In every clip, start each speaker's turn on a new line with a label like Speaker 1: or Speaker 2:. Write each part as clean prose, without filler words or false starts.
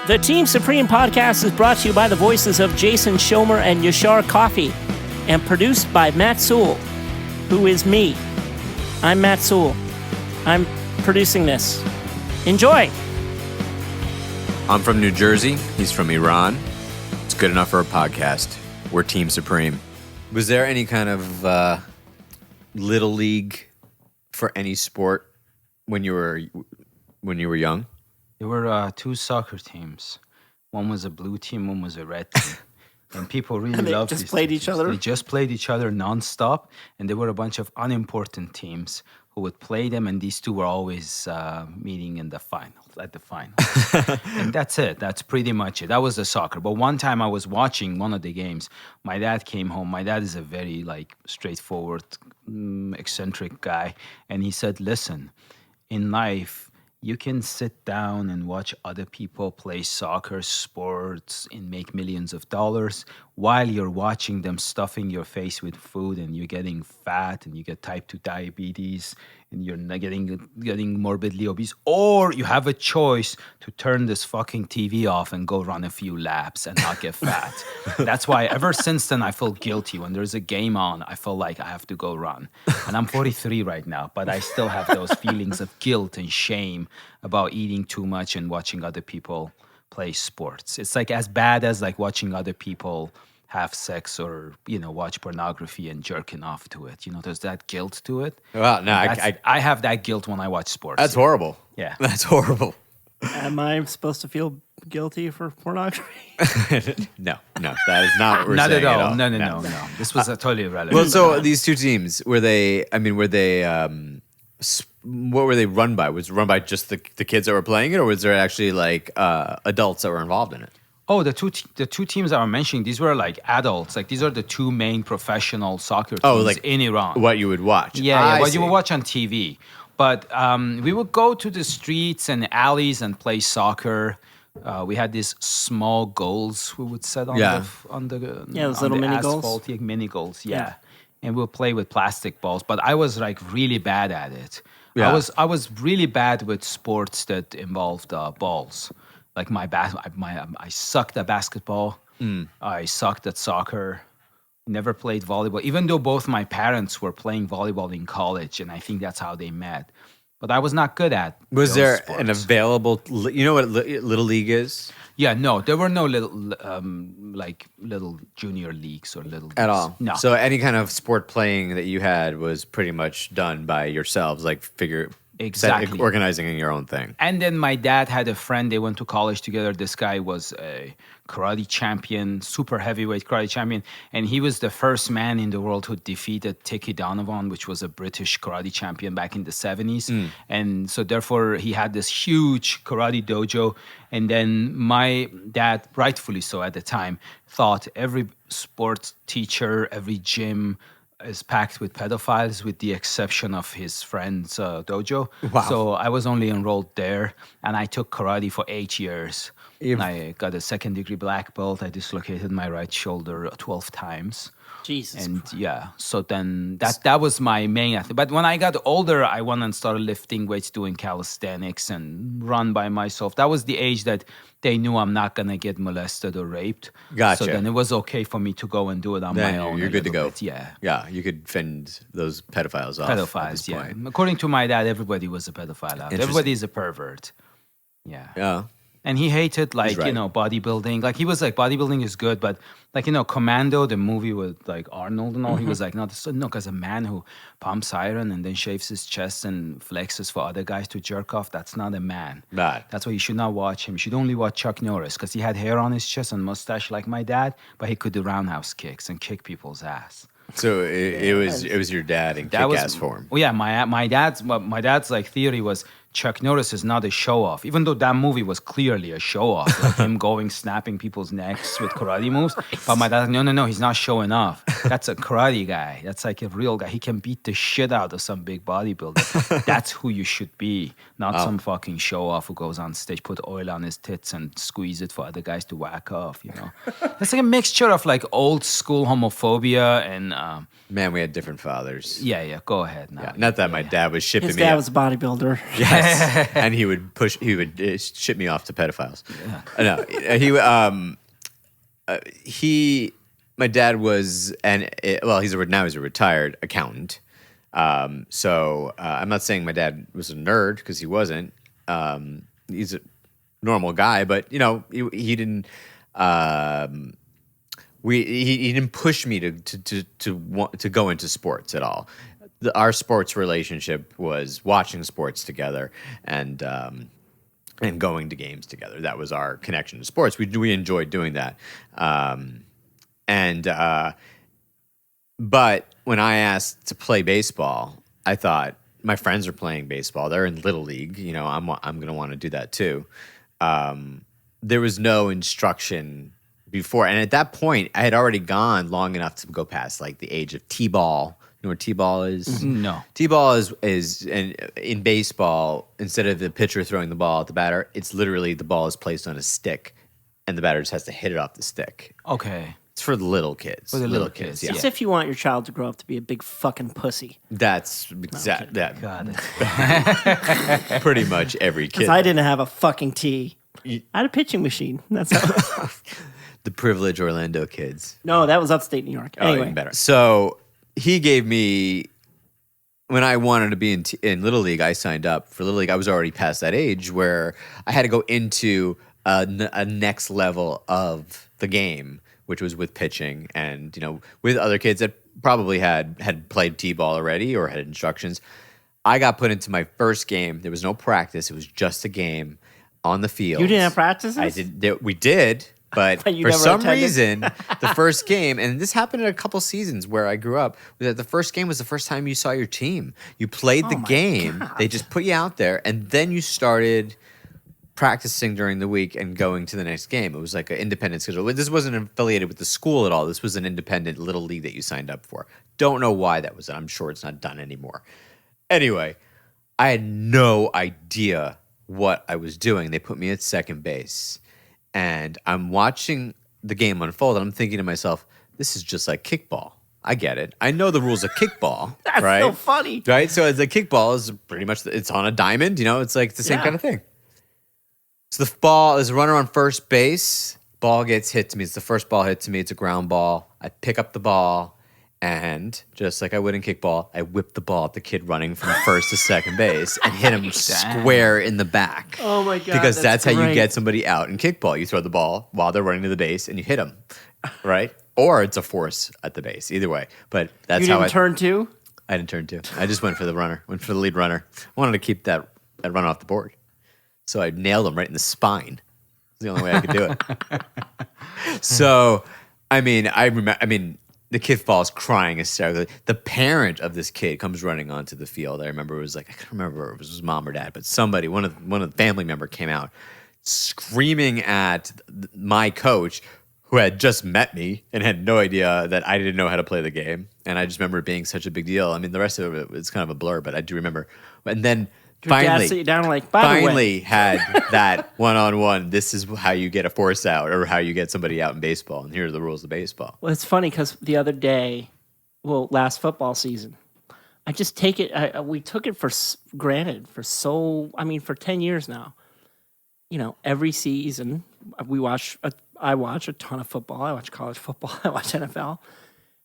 Speaker 1: The Team Supreme podcast is brought to you by the voices of Jason Schomer and Yashar Coffee and produced by Matt Sewell, who is me. I'm Matt Sewell. I'm producing this. Enjoy!
Speaker 2: I'm from New Jersey. He's from Iran. It's good enough for a podcast. We're Team Supreme. Was there any kind of little league for any sport when you were young?
Speaker 3: There were two soccer teams. One was a blue team, one was a red team. And people really
Speaker 1: And they
Speaker 3: loved
Speaker 1: just
Speaker 3: these
Speaker 1: played
Speaker 3: two
Speaker 1: each
Speaker 3: teams.
Speaker 1: other?
Speaker 3: They just played each other nonstop. And there were a bunch of unimportant teams who would play them. And these two were always meeting in the finals, at the final. And that's it. That's pretty much it. That was the soccer. But one time I was watching one of the games. My dad came home. My dad is a very straightforward, eccentric guy. And he said, listen, in life, you can sit down and watch other people play soccer, sports, and make millions of dollars while you're watching them stuffing your face with food and you're getting fat and you get type 2 diabetes and you're not getting morbidly obese. Or you have a choice to turn this fucking TV off and go run a few laps and not get fat. That's why ever since then I feel guilty. When there's a game on, I feel like I have to go run. And I'm 43 right now, but I still have those feelings of guilt and shame about eating too much and watching other people play sports. It's like as bad as like watching other people have sex or, watch pornography and jerking off to it. There's that guilt to it.
Speaker 2: Well, no,
Speaker 3: I have that guilt when I watch sports.
Speaker 2: That's horrible.
Speaker 3: Yeah.
Speaker 2: That's horrible.
Speaker 1: Am I supposed to feel guilty for pornography?
Speaker 2: No, that is not what we're
Speaker 3: Not
Speaker 2: saying
Speaker 3: at all. No. This was totally irrelevant.
Speaker 2: Well, so these two teams, what were they run by? Was it run by just the kids that were playing it, or was there actually adults that were involved in it?
Speaker 3: Oh, the two teams I was mentioning, these were like adults. Like these are the two main professional soccer teams in Iran.
Speaker 2: What you would watch.
Speaker 3: Yeah, what you would watch on TV. But we would go to the streets and alleys and play soccer. We had these small goals we would set on the
Speaker 1: those little mini
Speaker 3: asphalt,
Speaker 1: goals.
Speaker 3: Mini goals, yeah. And we'll play with plastic balls. But I was really bad at it.
Speaker 2: Yeah.
Speaker 3: I was really bad with sports that involved balls. Like I sucked at basketball. I sucked at soccer. Never played volleyball, even though both my parents were playing volleyball in college, and I think that's how they met. But I was not good at.
Speaker 2: Was
Speaker 3: those
Speaker 2: there
Speaker 3: sports.
Speaker 2: an available? You know what Little League is?
Speaker 3: Yeah, no, there were no little junior leagues or little
Speaker 2: At
Speaker 3: leagues.
Speaker 2: all.
Speaker 3: No.
Speaker 2: So any kind of sport playing that you had was pretty much done by yourselves,
Speaker 3: Exactly.
Speaker 2: organizing your own thing.
Speaker 3: And then my dad had a friend. They went to college together. This guy was a karate champion, super heavyweight karate champion. And he was the first man in the world who defeated Tiki Donovan, which was a British karate champion back in the 70s. And so therefore he had this huge karate dojo. And then my dad, rightfully so at the time, thought every sports teacher, every gym is packed with pedophiles with the exception of his friend's dojo.
Speaker 2: Wow.
Speaker 3: So I was only enrolled there and I took karate for 8 years. I got a second-degree black belt. I dislocated my right shoulder 12 times.
Speaker 1: Jesus
Speaker 3: And
Speaker 1: Christ.
Speaker 3: so then that was my main athlete. But when I got older, I went and started lifting weights, doing calisthenics and run by myself. That was the age that they knew I'm not going to get molested or raped.
Speaker 2: Gotcha.
Speaker 3: So then it was okay for me to go and do it on my own.
Speaker 2: You're
Speaker 3: a
Speaker 2: good to
Speaker 3: little
Speaker 2: go.
Speaker 3: bit. Yeah.
Speaker 2: Yeah, you could fend those pedophiles off. at this
Speaker 3: Pedophiles, yeah.
Speaker 2: point.
Speaker 3: According to my dad, everybody was a pedophile out there. Everybody is a pervert. Yeah.
Speaker 2: Yeah.
Speaker 3: And he hated
Speaker 2: He's right.
Speaker 3: bodybuilding. Like he was like, bodybuilding is good, but Commando, the movie with like Arnold and all, he was like, no, because a man who pumps iron and then shaves his chest and flexes for other guys to jerk off, that's not a man.
Speaker 2: Right.
Speaker 3: That's why you should not watch him. You should only watch Chuck Norris because he had hair on his chest and mustache like my dad, but he could do roundhouse kicks and kick people's ass.
Speaker 2: So it was your dad in kick-ass form.
Speaker 3: Well, yeah, my dad's like theory was Chuck Norris is not a show off, even though that movie was clearly a show off, like him going snapping people's necks with karate moves. But my dad, no, he's not showing off. That's a karate guy. That's like a real guy. He can beat the shit out of some big bodybuilder. That's who you should be, not some fucking show off who goes on stage, put oil on his tits and squeeze it for other guys to whack off. It's like a mixture of like old school homophobia and.
Speaker 2: Man, we had different fathers.
Speaker 3: Yeah, go ahead now.
Speaker 2: Yeah, not that my dad was shipping
Speaker 1: His
Speaker 2: me
Speaker 1: dad
Speaker 2: up.
Speaker 1: was a bodybuilder.
Speaker 2: Yeah, and he would ship me off to pedophiles. No, my dad was, now he's a retired accountant. So I'm not saying my dad was a nerd, because he wasn't. He's a normal guy, but he didn't. He didn't push me to go into sports at all. Our sports relationship was watching sports together and going to games together. That was our connection to sports. We enjoyed doing that. But when I asked to play baseball, I thought, my friends are playing baseball. They're in Little League. I'm going to want to do that too. There was no instruction before. And at that point, I had already gone long enough to go past like the age of T-ball. You know what T-ball is?
Speaker 3: No.
Speaker 2: T-ball is in baseball, instead of the pitcher throwing the ball at the batter, it's literally the ball is placed on a stick and the batter just has to hit it off the stick.
Speaker 3: Okay.
Speaker 2: It's for the little kids.
Speaker 3: For the little kids,
Speaker 2: yeah.
Speaker 1: As if you want your child to grow up to be a big fucking pussy.
Speaker 2: That's exact. That
Speaker 3: Got it.
Speaker 2: pretty much every kid.
Speaker 1: Because I didn't have a fucking tee. I had a pitching machine. That's how.
Speaker 2: The privileged Orlando kids.
Speaker 1: No, that was upstate New York.
Speaker 2: Oh,
Speaker 1: Anyway,
Speaker 2: even better. So he gave me, when I wanted to be in Little League, I signed up for Little League. I was already past that age where I had to go into a next level of the game, which was with pitching and, with other kids that probably had played T-ball already or had instructions. I got put into my first game. There was no practice. It was just a game on the field.
Speaker 1: you didn't have practices?
Speaker 2: I did. We did, but
Speaker 1: But you
Speaker 2: for
Speaker 1: never
Speaker 2: some
Speaker 1: attended?
Speaker 2: reason, the first game, and this happened in a couple seasons where I grew up, was that the first game was the first time you saw your team. You played the
Speaker 1: my
Speaker 2: game.
Speaker 1: God.
Speaker 2: They just put you out there, and then you started practicing during the week and going to the next game. It was like an independent schedule. This wasn't affiliated with the school at all. This was an independent little league that you signed up for. Don't know why that was. I'm sure it's not done anymore. Anyway, I had no idea what I was doing. They put me at second base, and I'm watching the game unfold, and I'm thinking to myself, this is just like kickball. I get it. I know the rules of kickball.
Speaker 1: That's
Speaker 2: right?
Speaker 1: so funny.
Speaker 2: Right? So it's like kickball is pretty much, it's on a diamond, it's like the same
Speaker 1: Yeah.
Speaker 2: kind of thing. So the ball is a runner on first base. Ball gets hit to me. It's the first ball hit to me. It's a ground ball. I pick up the ball, and just like I would in kickball, I whip the ball at the kid running from first to second base and hit him square in the back.
Speaker 1: Oh my God.
Speaker 2: Because that's how you
Speaker 1: great.
Speaker 2: get somebody out in kickball. You throw the ball while they're running to the base and you hit them, right? Or it's a force at the base. Either way. But that's
Speaker 1: You
Speaker 2: how
Speaker 1: didn't turn two?
Speaker 2: I didn't turn two. I just went for the runner. Went for the lead runner. I wanted to keep that run off the board. So I nailed him right in the spine. It's the only way I could do it. So, I mean, the kid falls crying hysterically. The parent of this kid comes running onto the field. I remember it was like, I can't remember if it was his mom or dad, but somebody, one of the family member came out screaming at my coach, who had just met me and had no idea that I didn't know how to play the game. And I just remember it being such a big deal. I mean, the rest of it was kind of a blur, but I do remember. And then
Speaker 1: Your dad
Speaker 2: finally,
Speaker 1: sit you down like, by the way.
Speaker 2: finally had that one-on-one. This is how you get a force out, or how you get somebody out in baseball. And here are the rules of baseball.
Speaker 1: Well, it's funny because the other day, last football season, I just take it. We took it for granted for 10 years now. Every season I watch a ton of football. I watch college football. I watch NFL,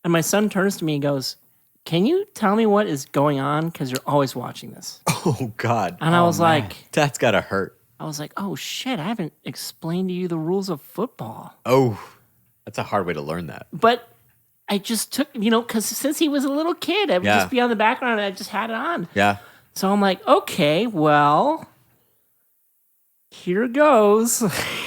Speaker 1: and my son turns to me and goes, "Can you tell me what is going on? Because you're always watching this."
Speaker 2: Oh, God.
Speaker 1: And I was like,
Speaker 2: That's got to hurt.
Speaker 1: "Oh shit! I haven't explained to you the rules of football."
Speaker 2: Oh, that's a hard way to learn that.
Speaker 1: But I just took, because since he was a little kid, I would
Speaker 2: Yeah.
Speaker 1: just be on the background and I just had it on.
Speaker 2: Yeah.
Speaker 1: So I'm like, okay, well, here goes.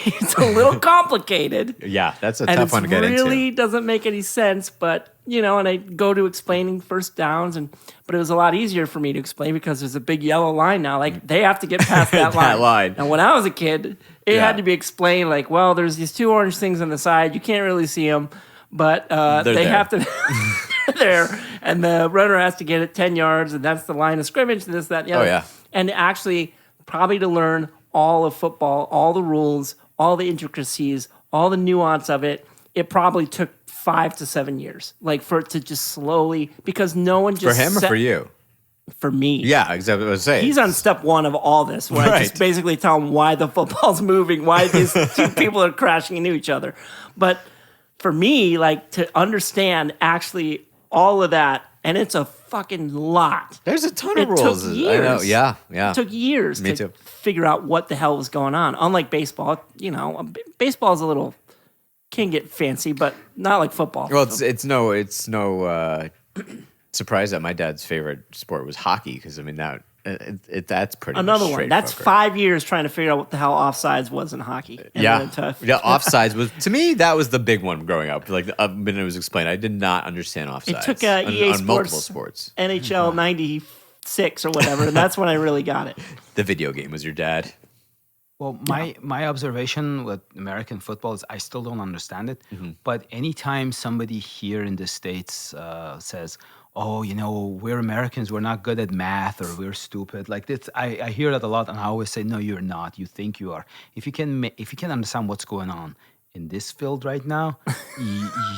Speaker 1: It's a little complicated.
Speaker 2: Yeah, that's a
Speaker 1: And
Speaker 2: tough one to get
Speaker 1: really
Speaker 2: into.
Speaker 1: doesn't make any sense, but and I go to explaining first downs, but it was a lot easier for me to explain because there's a big yellow line now. Like they have to get past that line.
Speaker 2: That line.
Speaker 1: And when I was a kid, it
Speaker 2: Yeah.
Speaker 1: had to be explained like, well, there's these two orange things on the side. You can't really see them, but they
Speaker 2: there.
Speaker 1: have to. They're there, and the runner has to get it 10 yards, and that's the line of scrimmage. And this, that, and the other.
Speaker 2: yeah.
Speaker 1: And actually, probably to learn all of football, all the rules, all the intricacies, all the nuance of it, it probably took 5 to 7 years, like for it to just slowly, because no one
Speaker 2: For
Speaker 1: just
Speaker 2: him or for you?
Speaker 1: for me.
Speaker 2: Yeah, exactly what I was saying.
Speaker 1: He's on step one of all this, where I just
Speaker 2: Right.
Speaker 1: basically tell him why the football's moving, why these two people are crashing into each other. But for me, like, to understand actually all of that, and it's a fucking lot.
Speaker 2: There's a ton of
Speaker 1: It
Speaker 2: rules.
Speaker 1: took
Speaker 2: I know.
Speaker 1: years.
Speaker 2: Yeah, yeah.
Speaker 1: It took years
Speaker 2: Me
Speaker 1: to
Speaker 2: too.
Speaker 1: figure out what the hell was going on. Unlike baseball, baseball's a little can get fancy, but not like football.
Speaker 2: Well, it's no surprise that my dad's favorite sport was hockey because I mean that's pretty
Speaker 1: Another
Speaker 2: much
Speaker 1: one. That's
Speaker 2: straight
Speaker 1: 5 years trying to figure out what the hell offsides was in hockey. And
Speaker 2: Yeah,
Speaker 1: then to-
Speaker 2: yeah. Offsides was to me that was the big one growing up. Like when it was explained, I did not understand offsides.
Speaker 1: It took
Speaker 2: on,
Speaker 1: EA
Speaker 2: on multiple
Speaker 1: Sports,
Speaker 2: sports.
Speaker 1: NHL 96 or whatever, and that's when I really got it.
Speaker 2: The video game was your dad.
Speaker 3: Well, my observation with American football is I still don't understand it. But anytime somebody here in the States says, "Oh, we're Americans, we're not good at math, or we're stupid," like this, I hear that a lot, and I always say, "No, you're not. You think you are. If you can understand what's going on in this field right now,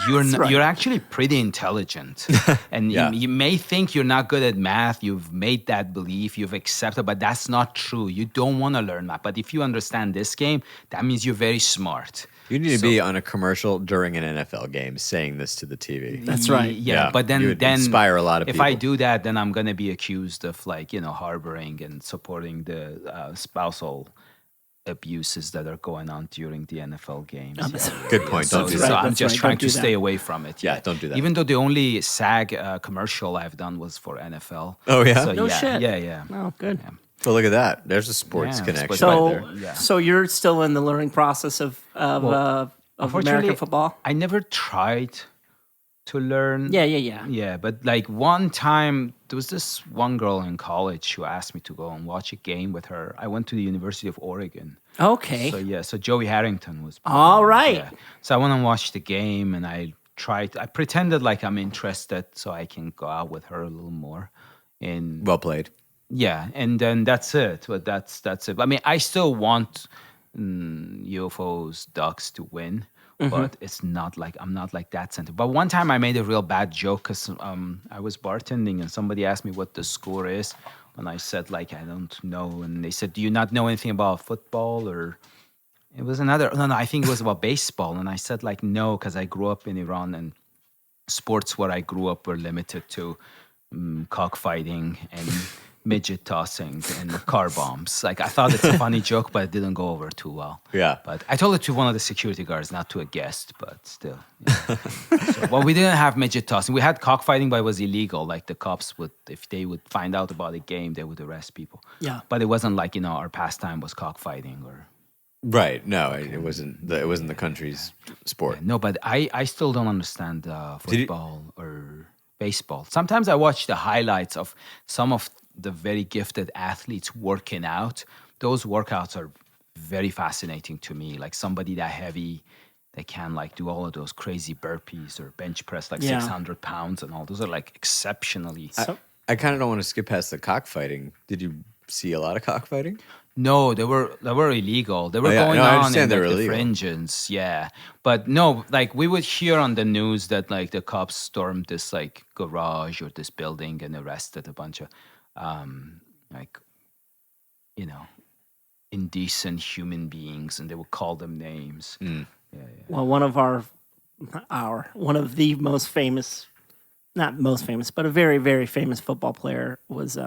Speaker 3: you're actually pretty intelligent, and
Speaker 2: Yeah.
Speaker 3: you may think you're not good at math. You've made that belief, you've accepted, but that's not true. You don't want to learn math. But if you understand this game, that means you're very smart."
Speaker 2: You need to be on a commercial during an NFL game saying this to the TV.
Speaker 1: That's right.
Speaker 3: Yeah, but
Speaker 2: you would
Speaker 3: then
Speaker 2: inspire a lot of
Speaker 3: if
Speaker 2: people.
Speaker 3: I do that, then I'm gonna be accused of harboring and supporting the spousal abuses that are going on during the NFL games.
Speaker 2: Good point.
Speaker 3: So,
Speaker 2: Don't do
Speaker 3: so
Speaker 2: that.
Speaker 3: I'm
Speaker 1: That's
Speaker 3: just
Speaker 1: right.
Speaker 3: trying
Speaker 1: Don't
Speaker 3: to
Speaker 1: do
Speaker 3: stay
Speaker 1: that.
Speaker 3: away from it.
Speaker 2: Yeah, don't do that.
Speaker 3: Even though the only SAG commercial I've done was for NFL.
Speaker 2: Oh, yeah?
Speaker 3: So,
Speaker 1: No
Speaker 3: yeah,
Speaker 1: shit.
Speaker 3: Yeah.
Speaker 1: Oh, good.
Speaker 2: Well, look at that. There's a sports
Speaker 3: Yeah,
Speaker 2: connection
Speaker 3: sports
Speaker 1: So,
Speaker 2: right there.
Speaker 3: Yeah.
Speaker 1: so you're still in the learning process of American
Speaker 3: Unfortunately,
Speaker 1: football?
Speaker 3: I never tried to learn.
Speaker 1: Yeah.
Speaker 3: Yeah, but like one time, there was this one girl in college who asked me to go and watch a game with her. I went to the University of Oregon.
Speaker 1: Okay.
Speaker 3: So Joey Harrington was playing.
Speaker 1: All right.
Speaker 3: Yeah. So I went and watched the game, and I pretended like I'm interested so I can go out with her a little more. And
Speaker 2: Well played.
Speaker 3: yeah, and then that's it. But that's it. I mean, I still want UFOs, Ducks to win, but it's not like I'm not like that center. But one time I made a real bad joke because I was bartending and somebody asked me what the score is, and I said like I don't know, and they said, "Do you not know anything about football?" Or it was another. No, I think it was about baseball, and I said like no, because I grew up in Iran and sports where I grew up were limited to cockfighting and midget tossing and car bombs. Like I thought it's a funny joke, but it didn't go over too well.
Speaker 2: Yeah.
Speaker 3: But I told it to one of the security guards, not to a guest, but still. Yeah. Well, we didn't have midget tossing. We had cockfighting, but it was illegal. Like the cops would, if they would find out about a game, they would arrest people.
Speaker 1: Yeah.
Speaker 3: But it wasn't like, our pastime was cockfighting or.
Speaker 2: Right. No, it wasn't the country's sport.
Speaker 3: No, but I still don't understand
Speaker 2: you-
Speaker 3: football or baseball. Sometimes I watch the highlights of some of the very gifted athletes working out. Those workouts are very fascinating to me. Like somebody that heavy, they can like do all of those crazy burpees or bench press like 600 pounds and all. Those are like exceptionally.
Speaker 2: I kind of don't want to skip past the cockfighting. Did you see a lot of cockfighting?
Speaker 3: No, they were illegal. They were
Speaker 2: yeah.
Speaker 3: going
Speaker 2: No, I
Speaker 3: on
Speaker 2: understand
Speaker 3: in
Speaker 2: they
Speaker 3: like,
Speaker 2: were
Speaker 3: the
Speaker 2: illegal.
Speaker 3: fringes, yeah. But no, like we would hear on the news that like the cops stormed this like garage or this building and arrested a bunch of like indecent human beings, and they would call them names.
Speaker 1: Well, one of one of the most famous, not most famous, but a very, very famous football player was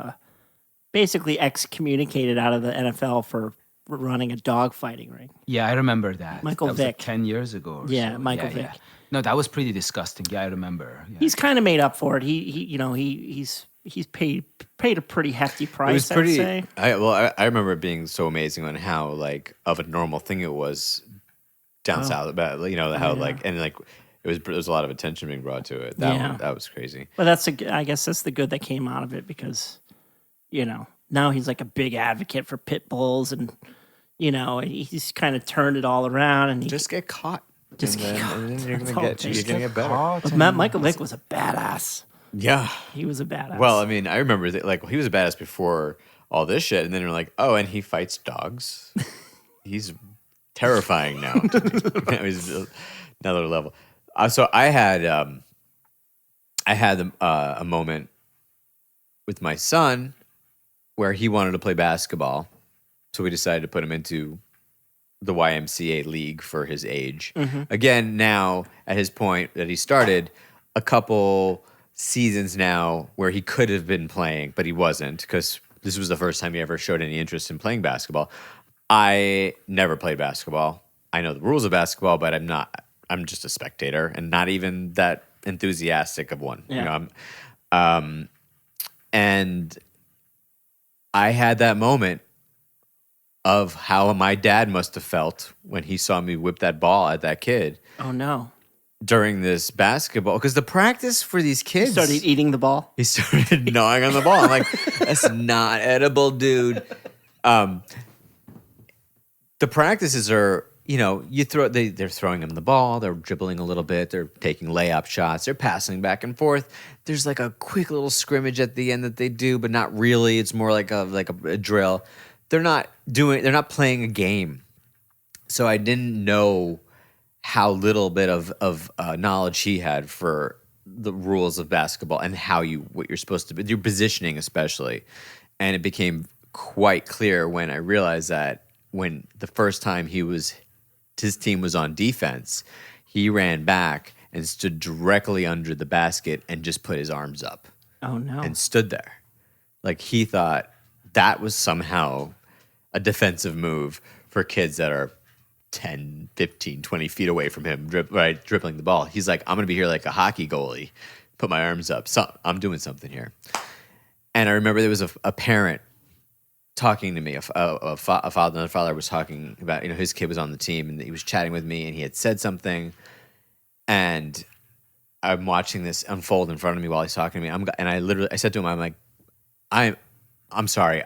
Speaker 1: basically excommunicated out of the NFL for running a dog fighting ring.
Speaker 3: Yeah, I remember that.
Speaker 1: Michael
Speaker 3: that was like
Speaker 1: Vick.
Speaker 3: 10 years ago. Or
Speaker 1: Yeah,
Speaker 3: so.
Speaker 1: Michael Vick.
Speaker 3: No, that was pretty disgusting. Yeah, I remember. Yeah.
Speaker 1: He's kind of made up for it. He's paid a pretty hefty price.
Speaker 2: It was pretty.
Speaker 1: I'd say.
Speaker 2: I remember it being so amazing on how like of a normal thing it was down south. About how like and like there was a lot of attention being brought to it. That was crazy.
Speaker 1: But I guess that's the good that came out of it because, now he's like a big advocate for pit bulls and, he's kind of turned it all around and he
Speaker 2: Just get caught.
Speaker 1: Just
Speaker 2: and
Speaker 1: get caught.
Speaker 2: then you're
Speaker 1: That's
Speaker 2: gonna
Speaker 1: all it
Speaker 2: get
Speaker 1: takes.
Speaker 2: better.
Speaker 1: But Michael Vick was a badass.
Speaker 2: Yeah.
Speaker 1: He was a badass.
Speaker 2: Well, I mean, I remember that, like he was a badass before all this shit, and then you're like, oh, and he fights dogs. He's terrifying now. He's another level. So I had a moment with my son where he wanted to play basketball. So we decided to put him into the YMCA league for his age. Again, now at his point that he started, a couple seasons now where he could have been playing, but he wasn't because this was the first time he ever showed any interest in playing basketball. I never played basketball. I know the rules of basketball, but I'm just a spectator and not even that enthusiastic of one.
Speaker 1: Yeah.
Speaker 2: You know, and I had that moment of how my dad must have felt when he saw me whip that ball at that kid
Speaker 1: Oh no!
Speaker 2: during this basketball. Because the practice for these kids,
Speaker 1: Started eating the ball.
Speaker 2: he started gnawing on the ball. I'm like, that's not edible, dude. The practices are, they're throwing him the ball, they're dribbling a little bit, they're taking layup shots, they're passing back and forth. There's like a quick little scrimmage at the end that they do, but not really. It's more like a drill. They're not playing a game. So I didn't know how little bit of knowledge he had for the rules of basketball and what you're supposed to be, your positioning especially. And it became quite clear when I realized that when the first time his team was on defense, he ran back and stood directly under the basket and just put his arms up
Speaker 1: Oh no!
Speaker 2: and stood there. Like he thought that was somehow a defensive move for kids that are 10, 15, 20 feet away from him, dribbling the ball. He's like, I'm going to be here like a hockey goalie, put my arms up. So I'm doing something here. And I remember there was a parent talking to me, another father was talking about, his kid was on the team and he was chatting with me and he had said something. And I'm watching this unfold in front of me while he's talking to me. I said to him, I'm like, I'm sorry.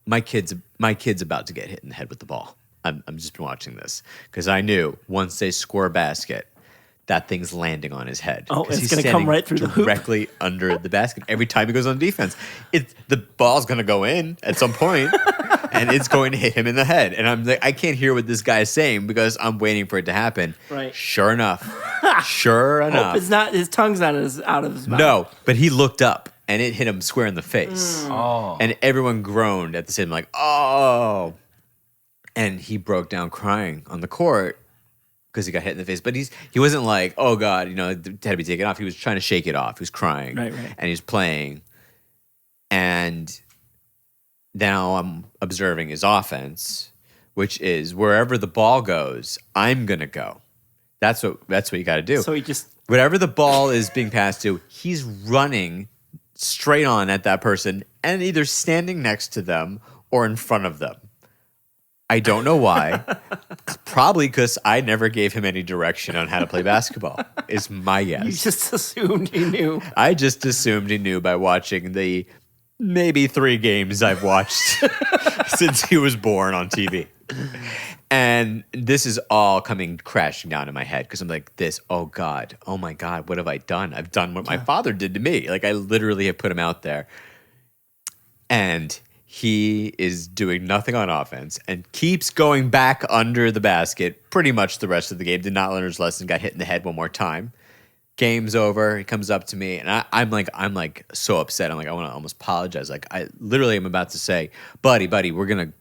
Speaker 2: My kid's about to get hit in the head with the ball. I'm just been watching this because I knew once they score a basket, that thing's landing on his head.
Speaker 1: Oh,
Speaker 2: 'Cause
Speaker 1: it's
Speaker 2: he's
Speaker 1: going to come
Speaker 2: standing
Speaker 1: right through the hoop.
Speaker 2: directly under the basket. Every time he goes on defense, the ball's going to go in at some point, and it's going to hit him in the head. And I'm like, I can't hear what this guy is saying because I'm waiting for it to happen.
Speaker 1: Right.
Speaker 2: Sure enough.
Speaker 1: Hope it's not, his tongue's not out of his mouth.
Speaker 2: No, but he looked up and it hit him square in the face.
Speaker 3: Oh.
Speaker 2: And everyone groaned at the same, like, oh. And he broke down crying on the court because he got hit in the face. But he wasn't like, oh, God, it had to be taken off. He was trying to shake it off. He was crying.
Speaker 1: Right.
Speaker 2: And he was playing. And now I'm observing his offense, which is wherever the ball goes, I'm going to go. That's what you got to do.
Speaker 1: So he just...
Speaker 2: Whatever the ball is being passed to, he's running straight on at that person and either standing next to them or in front of them. I don't know why. Probably because I never gave him any direction on how to play basketball, is my guess.
Speaker 1: You just assumed he knew.
Speaker 2: I just assumed he knew by watching the maybe 3 games I've watched since he was born on TV. And this is all coming crashing down in my head because I'm like, oh God, oh my God, what have I done? I've done what my father did to me. Like I literally have put him out there. And he is doing nothing on offense and keeps going back under the basket pretty much the rest of the game. Did not learn his lesson, got hit in the head one more time. Game's over. He comes up to me and I'm like so upset. I'm like, I want to almost apologize. Like I literally am about to say, buddy, we're gonna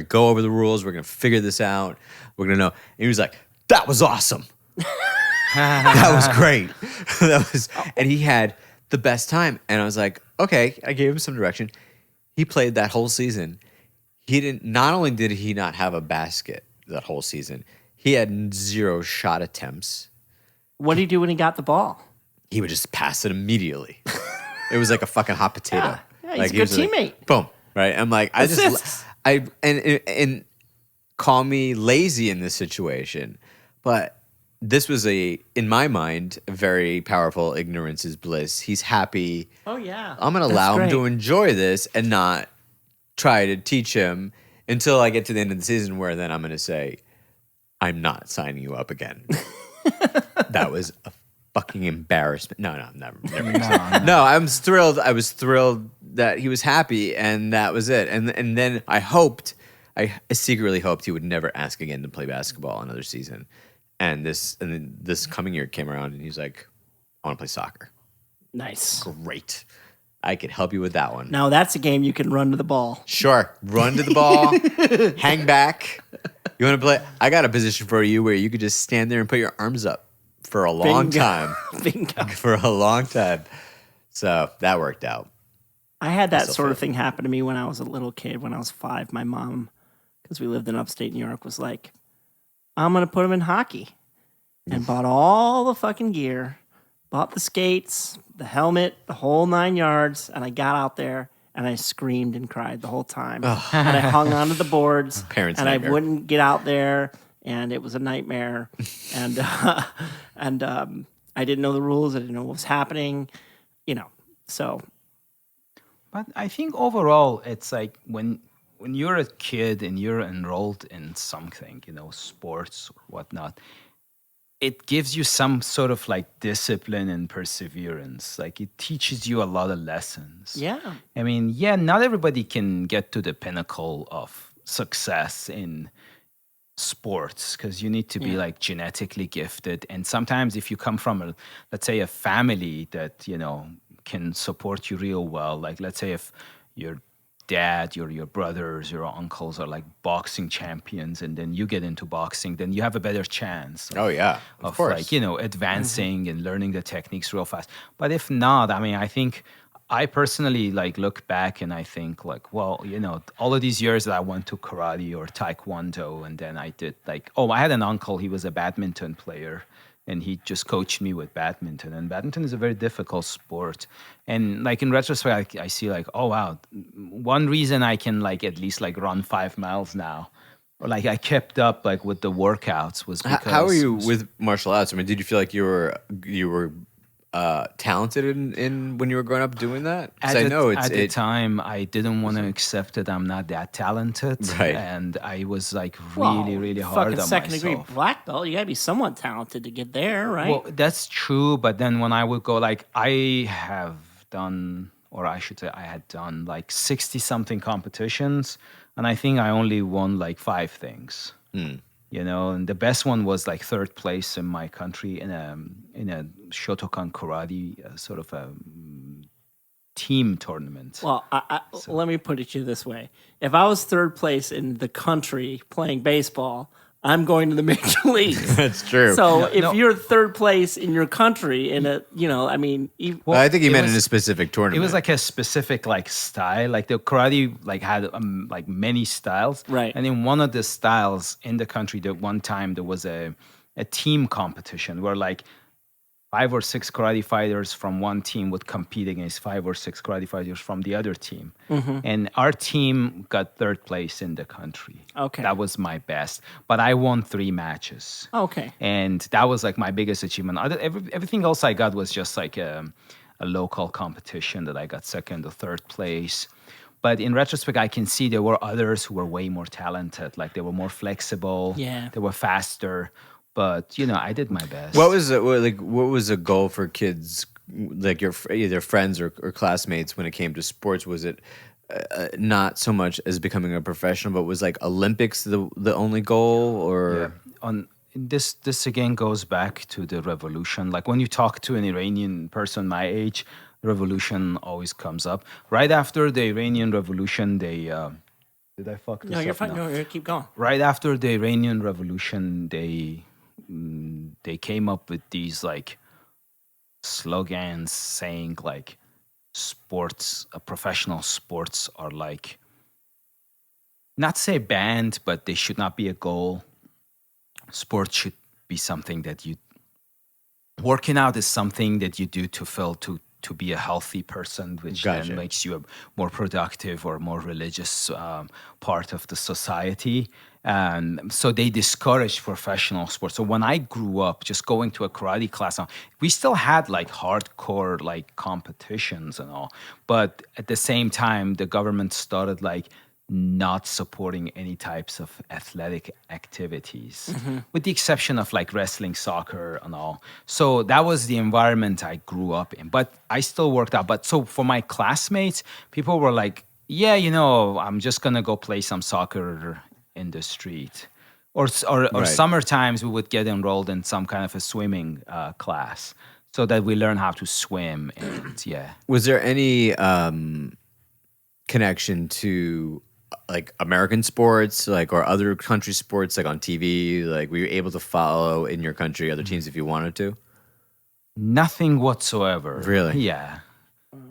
Speaker 2: go over the rules. We're gonna figure this out. We're gonna know. And he was like, that was awesome. That was great. And he had the best time. And I was like, okay, I gave him some direction. He played that whole season. Not only did he not have a basket that whole season, he had 0 shot attempts.
Speaker 1: What did he do when he got the ball?
Speaker 2: He would just pass it immediately. It was like a fucking hot potato.
Speaker 1: Yeah, he's
Speaker 2: like,
Speaker 1: a good
Speaker 2: he was
Speaker 1: teammate.
Speaker 2: Like, boom. Right? I'm like,
Speaker 1: Assists.
Speaker 2: and call me lazy in this situation, but this was in my mind, a very powerful ignorance is bliss. He's happy.
Speaker 1: Oh, yeah.
Speaker 2: I'm going to allow him to enjoy this and not try to teach him until I get to the end of the season where then I'm going to say, I'm not signing you up again. That was a fucking embarrassment. No, never. No, I was thrilled. I was thrilled that he was happy and that was it. And then I secretly hoped he would never ask again to play basketball another season. And then this coming year came around and he's like, I want to play soccer.
Speaker 1: Nice.
Speaker 2: Great. I could help you with that one.
Speaker 1: Now that's a game you can run to the ball.
Speaker 2: Sure. Run to the ball, hang back. You want to play? I got a position for you where you could just stand there and put your arms up for a long
Speaker 1: Bingo.
Speaker 2: time.
Speaker 1: Bingo.
Speaker 2: For a long time. So that worked out.
Speaker 1: I had that
Speaker 2: So
Speaker 1: sort of
Speaker 2: fun.
Speaker 1: thing happen to me when I was a little kid. When I was 5, my mom, because we lived in upstate New York, was like, I'm going to put him in hockey. And bought all the fucking gear, bought the skates, the helmet, the whole 9 yards. And I got out there and I screamed and cried the whole time. And I hung onto the boards.
Speaker 2: Parents'
Speaker 1: and
Speaker 2: nightmare.
Speaker 1: I wouldn't get out there. And it was a nightmare. And I didn't know the rules. I didn't know what was happening. So
Speaker 3: But I think overall, it's like when you're a kid and you're enrolled in something, sports or whatnot, it gives you some sort of like discipline and perseverance. Like it teaches you a lot of lessons.
Speaker 1: yeah.
Speaker 3: I mean, yeah, not everybody can get to the pinnacle of success in sports because you need to be
Speaker 1: Yeah.
Speaker 3: like genetically gifted. And sometimes if you come from let's say a family that, can support you real well, like let's say if your dad, your brothers, your uncles are like boxing champions and then you get into boxing, then you have a better chance
Speaker 2: Oh, yeah. Of course.
Speaker 3: like advancing and learning the techniques real fast. But if not, I mean, I think I personally like look back and I think like, well, all of these years that I went to karate or taekwondo, and then I did like, I had an uncle, he was a badminton player, and he just coached me with badminton. And badminton is a very difficult sport. And like in retrospect, I see like, oh wow, one reason I can like at least like run 5 miles now, or like I kept up like with the workouts was because.
Speaker 2: How are you with martial arts? I mean, did you feel like you were talented in when you were growing up doing that? Because I know
Speaker 3: at the time I didn't want to accept that I'm not that talented,
Speaker 2: Right.
Speaker 3: and I was like
Speaker 1: Well,
Speaker 3: really hard
Speaker 1: fucking
Speaker 3: on
Speaker 1: second
Speaker 3: myself.
Speaker 1: degree black belt. You got to be somewhat talented to get there, right?
Speaker 3: Well, that's true, but then when I would go, like I have done, or I should say, I had done like 60 something competitions, and I think I only won like 5 things. And the best one was like 3rd place in my country in a Shotokan karate sort of a team tournament.
Speaker 1: Well, let me put it to you this way: if I was 3rd place in the country playing baseball, I'm going to the major leagues.
Speaker 2: That's true.
Speaker 1: So if
Speaker 3: no.
Speaker 1: you're 3rd place in your country in a, I mean,
Speaker 2: Well, I think he
Speaker 3: it
Speaker 2: meant
Speaker 3: was-
Speaker 2: in a specific tournament.
Speaker 3: It was like a specific like style. Like the karate like had like many styles.
Speaker 1: Right.
Speaker 3: And in one of the styles in the country, that one time there was a team competition where like 5 or 6 karate fighters from one team would compete against 5 or 6 karate fighters from the other team. And our team got 3rd place in the country.
Speaker 1: Okay.
Speaker 3: That was my best. But I won 3 matches.
Speaker 1: okay.
Speaker 3: And that was like my biggest achievement. Everything else I got was just like a local competition that I got 2nd or 3rd place. But in retrospect, I can see there were others who were way more talented. Like they were more flexible.
Speaker 1: Yeah.
Speaker 3: They were faster. But I did my best.
Speaker 2: What was a goal for kids, like your either friends or classmates when it came to sports? Was it not so much as becoming a professional, but was like Olympics the only goal, or
Speaker 3: This again goes back to the revolution. Like when you talk to an Iranian person my age, revolution always comes up. Right after the Iranian revolution, they did I fuck this
Speaker 1: No, you're
Speaker 3: up?
Speaker 1: fine. No, keep going.
Speaker 3: Right after the Iranian Revolution, they came up with these like slogans saying like sports, professional sports are like not say banned, but they should not be a goal. Sports should be something that working out is something that you do to feel to be a healthy person, which
Speaker 2: Gotcha.
Speaker 3: then makes you a more productive or more religious part of the society. And so they discouraged professional sports. So when I grew up, just going to a karate class, we still had like hardcore like competitions and all. But at the same time, the government started like not supporting any types of athletic activities, with the exception of like wrestling, soccer, and all. So that was the environment I grew up in. But I still worked out. But so for my classmates, people were like, yeah, I'm just going to go play some soccer in the street. Or
Speaker 2: Right.
Speaker 3: summer times we would get enrolled in some kind of a swimming class. so that we learn how to swim. And yeah,
Speaker 2: Was there any connection to like American sports, like or other country sports, like on TV? Like, were you able to follow in your country other teams if you wanted to?
Speaker 3: nothing whatsoever.
Speaker 2: Really?
Speaker 3: Yeah.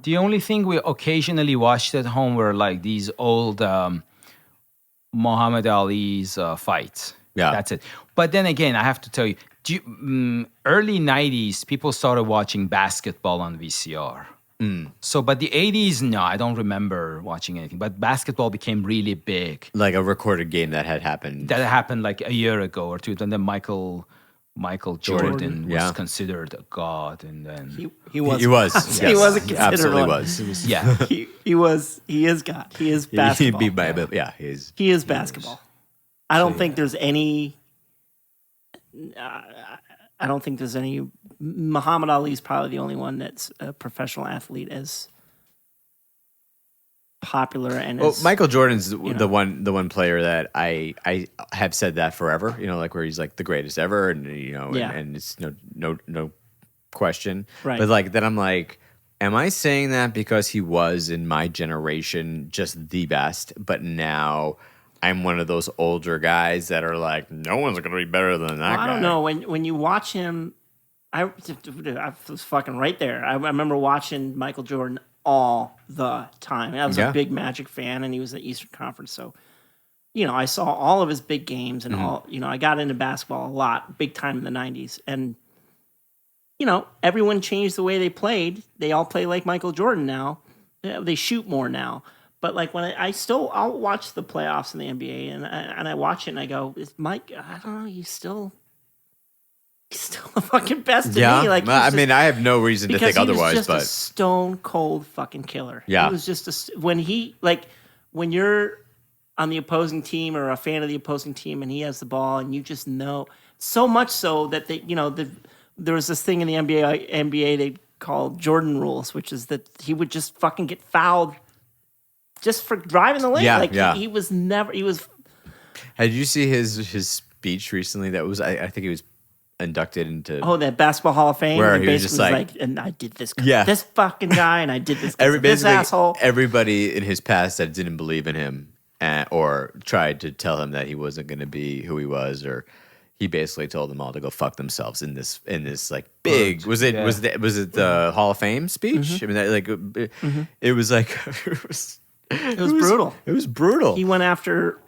Speaker 3: The only thing we occasionally watched at home were like these old Muhammad Ali's fights.
Speaker 2: Yeah.
Speaker 3: That's it. But then again, I have to tell you, early 90s, people started watching basketball on VCR. So, but the 80s, no, I don't remember watching anything. But basketball became really big.
Speaker 2: Like a recorded game that had happened.
Speaker 3: That happened like a year ago or two. And then Michael Jordan was
Speaker 2: yeah.
Speaker 3: considered a god. And then
Speaker 1: He was.
Speaker 2: He was.
Speaker 1: He
Speaker 2: yes,
Speaker 1: wasn't considered
Speaker 2: absolutely
Speaker 1: one.
Speaker 2: was.
Speaker 3: yeah.
Speaker 1: He was. He is God. He is basketball.
Speaker 2: He'd be my, yeah, he's.
Speaker 1: He is basketball. I don't think there's any. I don't think there's any. Muhammad Ali is probably the only one that's a professional athlete as popular and
Speaker 2: Well,
Speaker 1: as
Speaker 2: Michael Jordan's
Speaker 1: know.
Speaker 2: the one player that I have said that forever. You know, like where he's like the greatest ever, and you know,
Speaker 1: Yeah.
Speaker 2: and it's no question.
Speaker 1: Right.
Speaker 2: But like then I'm like, am I saying that because he was in my generation just the best, but now I'm one of those older guys that are like, no one's gonna be better than that guy.
Speaker 1: I don't know when you watch him. I was fucking right there. I remember watching Michael Jordan all the time. I was
Speaker 2: Yeah.
Speaker 1: a big Magic fan, and he was in the Eastern Conference. So, you know, I saw all of his big games, and all. You know, I got into basketball a lot, big time in the '90s, and you know, everyone changed the way they played. They all play like Michael Jordan now. They shoot more now. But like when I'll watch the playoffs in the NBA, and I watch it and I go, is Mike? I don't know. He's still the fucking best to
Speaker 2: Yeah,
Speaker 1: me. Like
Speaker 2: I
Speaker 1: he's
Speaker 2: mean, I have no reason to
Speaker 1: because
Speaker 2: think
Speaker 1: he was
Speaker 2: otherwise,
Speaker 1: just a
Speaker 2: but
Speaker 1: stone cold fucking killer.
Speaker 2: Yeah.
Speaker 1: He was just when you're on the opposing team or a fan of the opposing team and he has the ball and you just know so much so that there was this thing in the NBA they called Jordan rules, which is that he would just fucking get fouled just for driving the lane.
Speaker 2: Yeah,
Speaker 1: like
Speaker 2: yeah.
Speaker 1: he was never. He was.
Speaker 2: Did you see his speech recently? That was I think he was inducted into.
Speaker 1: Oh, that Basketball Hall of Fame.
Speaker 2: Where
Speaker 1: and
Speaker 2: he was
Speaker 1: basically
Speaker 2: just like-
Speaker 1: and I did this.
Speaker 2: Yeah.
Speaker 1: This fucking guy, and I did this. This
Speaker 2: Basically,
Speaker 1: asshole.
Speaker 2: everybody in his past that didn't believe in him or tried to tell him that he wasn't going to be who he was, or he basically told them all to go fuck themselves in this like big. Was it the Hall of Fame speech? I mean, that, like it was like
Speaker 1: It was brutal.
Speaker 2: It was brutal.
Speaker 1: He went after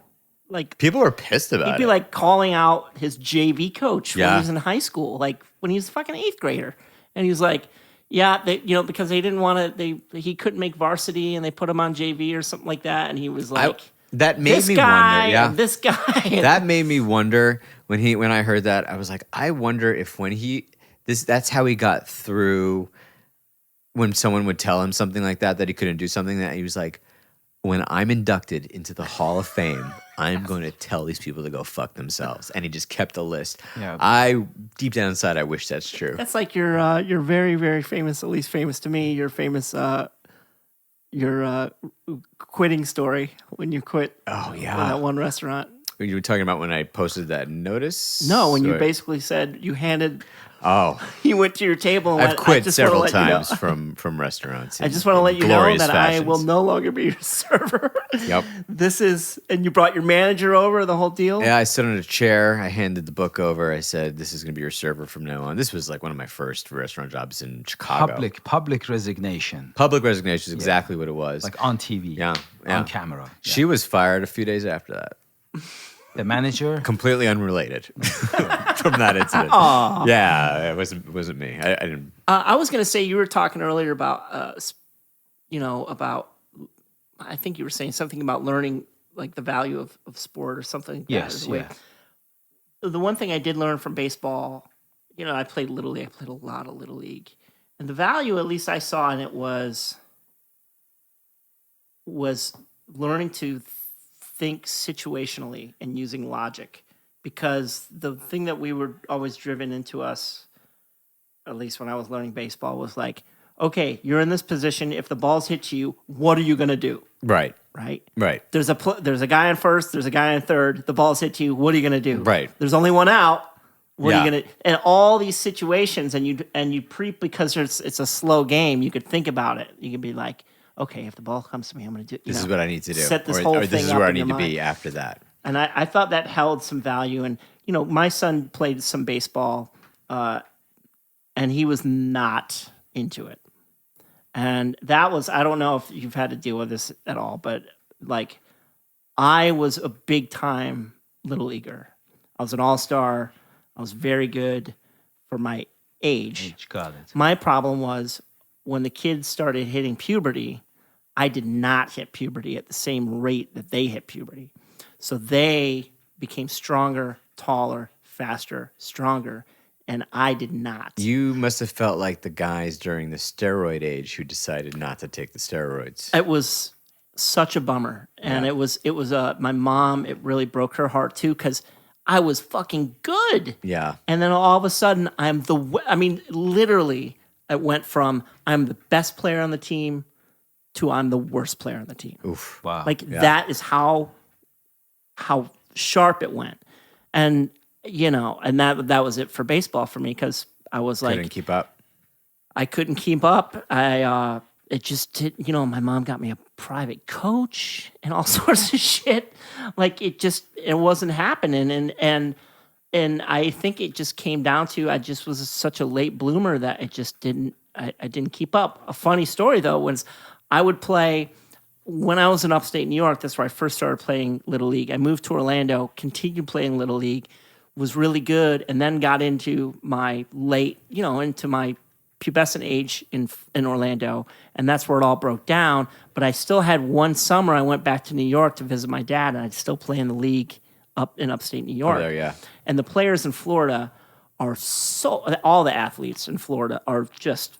Speaker 1: like
Speaker 2: People were pissed about
Speaker 1: he'd
Speaker 2: it.
Speaker 1: be like calling out his JV coach when
Speaker 2: Yeah.
Speaker 1: he was in high school, like when he was a fucking 8th grader, and he was like, "Yeah, because they didn't want to, he couldn't make varsity, and they put him on JV or something like that," and he was like,
Speaker 2: that made
Speaker 1: "This
Speaker 2: me
Speaker 1: guy,
Speaker 2: wonder. Yeah,
Speaker 1: and this guy."
Speaker 2: that made me wonder when I heard that. I was like, I wonder if that's how he got through when someone would tell him something like that he couldn't do something, that he was like, when I'm inducted into the Hall of Fame, I'm going to tell these people to go fuck themselves. And he just kept a list.
Speaker 3: Yeah.
Speaker 2: I deep down inside, I wish that's true.
Speaker 1: That's like your very, very famous, at least famous to me, your famous your quitting story when you quit.
Speaker 2: Oh, yeah.
Speaker 1: that one restaurant.
Speaker 2: You were talking about when I posted that notice?
Speaker 1: No, when you
Speaker 2: Or-
Speaker 1: basically said
Speaker 2: Oh,
Speaker 1: you went to your table. And
Speaker 2: I've
Speaker 1: went, "I
Speaker 2: quit
Speaker 1: just wanna
Speaker 2: several
Speaker 1: let you know."
Speaker 2: times from restaurants.
Speaker 1: I just want to let you know
Speaker 2: glorious
Speaker 1: that I
Speaker 2: fashions.
Speaker 1: will no longer be your server.
Speaker 2: Yep.
Speaker 1: And you brought your manager over, the whole deal?
Speaker 2: Yeah, I stood on a chair. I handed the book over. I said, "This is going to be your server from now on." This was like one of my first restaurant jobs in Chicago.
Speaker 3: Public resignation,
Speaker 2: Public resignation is exactly what it was.
Speaker 3: like on TV,
Speaker 2: Yeah,
Speaker 3: on camera.
Speaker 2: She was fired a few days after that.
Speaker 3: The manager.
Speaker 2: Completely unrelated from that incident. Yeah, it wasn't me. I didn't.
Speaker 1: I was going to say, you were talking earlier about, I think you were saying something about learning like the value of sport or something like that.
Speaker 3: Yes,
Speaker 1: as a way.
Speaker 3: yeah.
Speaker 1: The one thing I did learn from baseball, I played Little League. I played a lot of Little League. And the value, at least I saw in it, was learning to think situationally and using logic. Because the thing that we were always driven into us, at least when I was learning baseball, was like, okay, you're in this position. If the ball's hit you, what are you going to do?
Speaker 2: Right.
Speaker 1: Right?
Speaker 2: Right.
Speaker 1: There's a guy in first. There's a guy in third. The ball's hit you. What are you going to do?
Speaker 2: Right.
Speaker 1: There's only one out. What are
Speaker 2: Yeah.
Speaker 1: you gonna? And all these situations, and you because it's a slow game. You could think about it. You could be like, okay, if the ball comes to me, I'm gonna do.
Speaker 2: This is what I need to do.
Speaker 1: Set this
Speaker 2: or,
Speaker 1: whole
Speaker 2: or this
Speaker 1: thing
Speaker 2: is
Speaker 1: up
Speaker 2: where I
Speaker 1: in
Speaker 2: need
Speaker 1: your
Speaker 2: to
Speaker 1: mind.
Speaker 2: be after that.
Speaker 1: And I thought that held some value. And my son played some baseball, and he was not into it. And that was, I don't know if you've had to deal with this at all, but like I was a big time little leaguer. I was an all-star. I was very good for my age.
Speaker 3: Got it.
Speaker 1: My problem was when the kids started hitting puberty, I did not hit puberty at the same rate that they hit puberty. So they became stronger, taller, faster, stronger, and I did not.
Speaker 2: You must have felt like the guys during the steroid age who decided not to take the steroids.
Speaker 1: It was such a bummer, and it was my mom. It really broke her heart too because I was fucking good.
Speaker 2: Yeah.
Speaker 1: And then all of a sudden, literally, it went from I'm the best player on the team to I'm the worst player on the team.
Speaker 2: Oof.
Speaker 3: Wow.
Speaker 1: That is how sharp it went, and and that was it for baseball for me because I was like,
Speaker 2: Couldn't keep up.
Speaker 1: I couldn't keep up. It just did. My mom got me a private coach and all sorts of shit. Like it wasn't happening, and I think it just came down to I just was such a late bloomer that it just didn't. I didn't keep up. A funny story though was I would play when I was in upstate New York. That's where I first started playing Little League. I moved to Orlando, continued playing Little League, was really good, and then got into my into my pubescent age in Orlando, and that's where it all broke down. But I still had one summer I went back to New York to visit my dad, and I'd still play in the league up in upstate New York.
Speaker 2: Oh, there, yeah.
Speaker 1: And the players in Florida are all the athletes in Florida are just,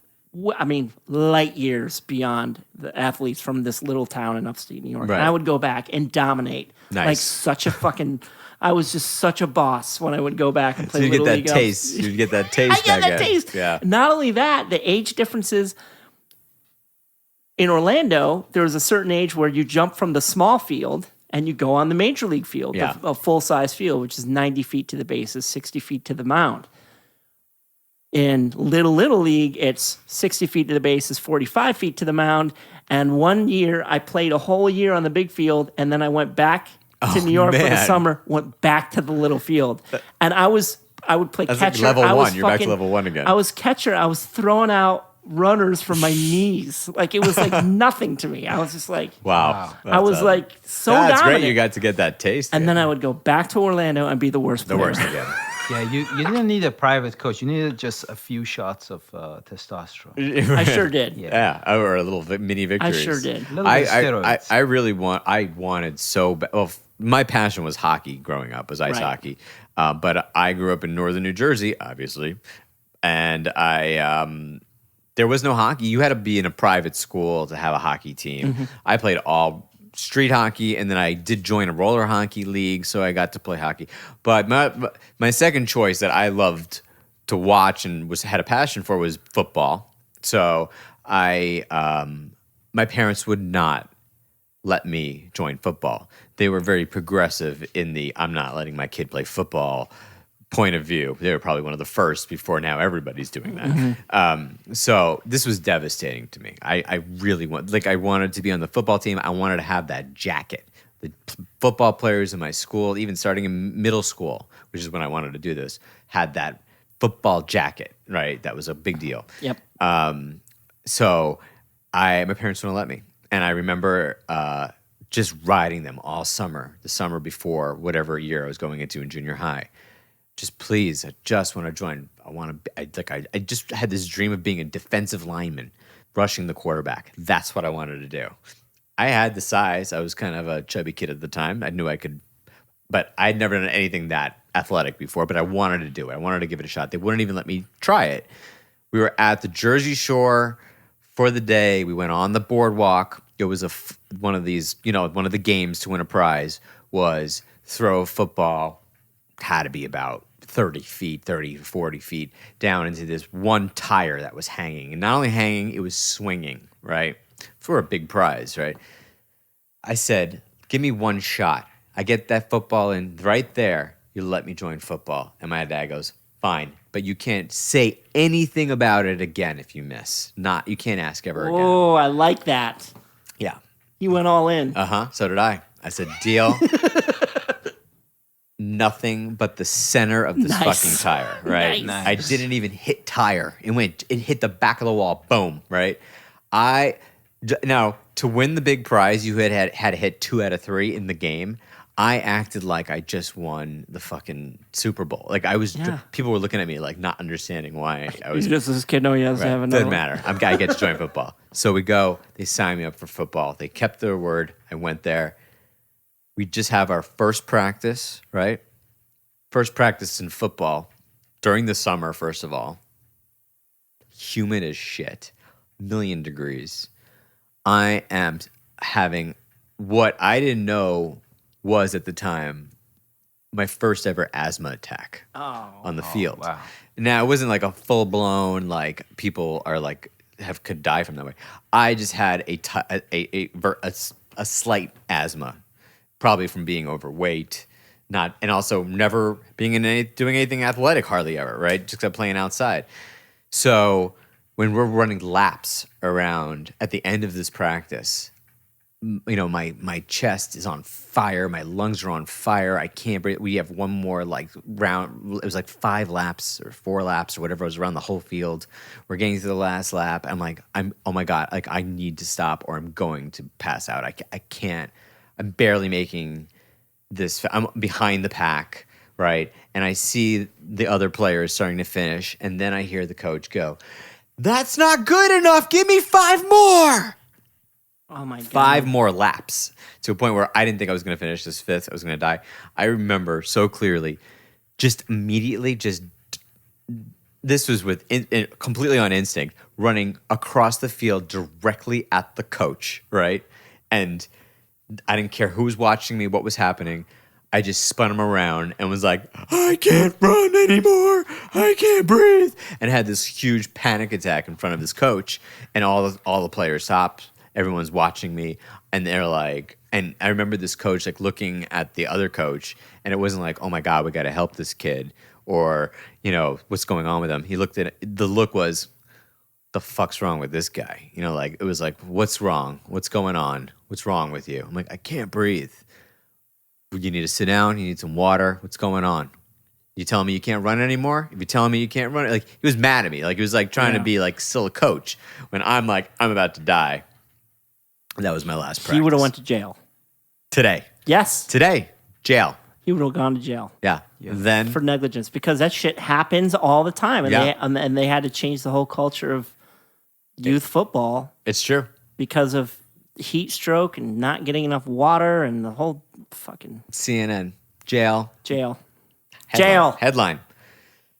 Speaker 1: light years beyond the athletes from this little town in upstate New York.
Speaker 2: Right.
Speaker 1: And I would go back and dominate.
Speaker 2: Nice.
Speaker 1: Like such a fucking... I was just such a boss when I would go back and play
Speaker 2: So you
Speaker 1: Little
Speaker 2: get
Speaker 1: League.
Speaker 2: that taste. You get that taste.
Speaker 1: I get
Speaker 2: back
Speaker 1: that
Speaker 2: in.
Speaker 1: taste.
Speaker 2: Yeah.
Speaker 1: Not only that, the age differences in Orlando, there was a certain age where you jump from the small field and you go on the major league field,
Speaker 2: Yeah.
Speaker 1: a full-size field, which is 90 feet to the bases, 60 feet to the mound. In Little League, it's 60 feet to the bases, 45 feet to the mound. And one year, I played a whole year on the big field, and then I went back to New York for the
Speaker 2: man.
Speaker 1: summer, went back to the little field. And I would play
Speaker 2: That's like
Speaker 1: catcher.
Speaker 2: level
Speaker 1: I was
Speaker 2: one. You're back to level one again.
Speaker 1: I was catcher. I was throwing out runners from my knees. Like it was like nothing to me. I was just like,
Speaker 2: Wow.
Speaker 1: I was like so
Speaker 2: That's
Speaker 1: dominant.
Speaker 2: great. You got to get that taste.
Speaker 1: And then I would go back to Orlando and be the worst
Speaker 2: the
Speaker 1: player.
Speaker 2: worst again.
Speaker 3: Yeah, you didn't need a private coach. You needed just a few shots of testosterone.
Speaker 1: I sure did.
Speaker 3: Yeah.
Speaker 2: Or a little mini
Speaker 1: I
Speaker 2: victories.
Speaker 1: sure did.
Speaker 3: A little bit of
Speaker 2: I
Speaker 3: steroids.
Speaker 2: really wanted so bad. Well, my passion was hockey growing up, was ice
Speaker 1: Right.
Speaker 2: hockey. But I grew up in northern New Jersey, obviously, and there was no hockey. You had to be in a private school to have a hockey team.
Speaker 1: Mm-hmm.
Speaker 2: I played all street hockey, and then I did join a roller hockey league, so I got to play hockey. But my second choice that I loved to watch and had a passion for was football. So my parents would not let me join football. They were very progressive in the I'm not letting my kid play football point of view. They were probably one of the first before now everybody's doing that. So this was devastating to me. I really I wanted to be on the football team. I wanted to have that jacket. The football players in my school, even starting in middle school, which is when I wanted to do this, had that football jacket, right? That was a big deal.
Speaker 1: Yep.
Speaker 2: So my parents wouldn't let me. And I remember just riding them all summer, the summer before whatever year I was going into in junior high. Just please, I just want to join. I just had this dream of being a defensive lineman, rushing the quarterback. That's what I wanted to do. I had the size. I was kind of a chubby kid at the time. I knew I could, but I'd never done anything that athletic before, but I wanted to do it. I wanted to give it a shot. They wouldn't even let me try it. We were at the Jersey Shore for the day. We went on the boardwalk. It was one of these, one of the games to win a prize was throw a football, had to be about 30 to 40 feet down into this one tire that was hanging. And not only hanging, it was swinging, right? For a big prize, right? I said, give me one shot. I get that football in right there. You let me join football. And my dad goes, fine. But you can't say anything about it again if you miss. You can't ask ever again.
Speaker 1: Oh, I like that.
Speaker 2: Yeah.
Speaker 1: You went all in.
Speaker 2: So did I. I said, deal. Nothing but the center of this
Speaker 1: Nice.
Speaker 2: fucking tire, right?
Speaker 1: Nice.
Speaker 2: I didn't even hit tire. It hit the back of the wall. Boom, right? Now, to win the big prize, you had to hit 2 out of 3 in the game. I acted like I just won the fucking Super Bowl. Like people were looking at me like not understanding why I was.
Speaker 1: Just this kid know he has to have another
Speaker 2: Doesn't matter. I get to join football. So we go. They signed me up for football. They kept their word. I went there. We just have our first practice, right? First practice in football during the summer, first of all. Humid as shit. 1,000,000 degrees. I am having what I didn't know was at the time my first ever asthma attack on the field.
Speaker 3: Wow.
Speaker 2: Now, it wasn't like a full blown, like people are like, could die from that way. I just had a slight asthma, probably from being overweight, and also never being doing anything athletic hardly ever, right? Just kept playing outside. So when we're running laps around at the end of this practice, my chest is on fire. My lungs are on fire. I can't breathe. We have one more like round. It was like 5 laps or 4 laps or whatever. It was around the whole field. We're getting to the last lap. Oh my God, like I need to stop or I'm going to pass out. I can't. I'm barely making this. I'm behind the pack, right? And I see the other players starting to finish. And then I hear the coach go, "That's not good enough. Give me 5 more."
Speaker 1: Oh my God.
Speaker 2: 5 more laps to a point where I didn't think I was going to finish this 5th. I was going to die. I remember so clearly, just immediately, this was completely on instinct, running across the field directly at the coach, right? And I didn't care who was watching me, what was happening. I just spun him around and was like, "I can't run anymore. I can't breathe." And had this huge panic attack in front of this coach, and all the players stopped. Everyone's watching me, and they're like, and I remember this coach like looking at the other coach, and it wasn't like, "Oh my God, we got to help this kid," or what's going on with him. He looked at it, the look was, "The fuck's wrong with this guy?" Like it was like, "What's wrong? What's going on? What's wrong with you?" I'm like, "I can't breathe." "You need to sit down. You need some water. What's going on? You telling me you can't run anymore? If you're telling me you can't run," like he was mad at me, like he was like trying to be like still a coach when I'm like I'm about to die. That was my last practice.
Speaker 1: He would have went to jail.
Speaker 2: Today, jail.
Speaker 1: He would have gone to jail.
Speaker 2: Yeah. Then
Speaker 1: For negligence, because that shit happens all the time, and
Speaker 2: Yeah.
Speaker 1: and they had to change the whole culture of youth football
Speaker 2: it's true.
Speaker 1: because of heat stroke and not getting enough water and the whole fucking
Speaker 2: CNN jail.
Speaker 1: jail.
Speaker 2: Headline.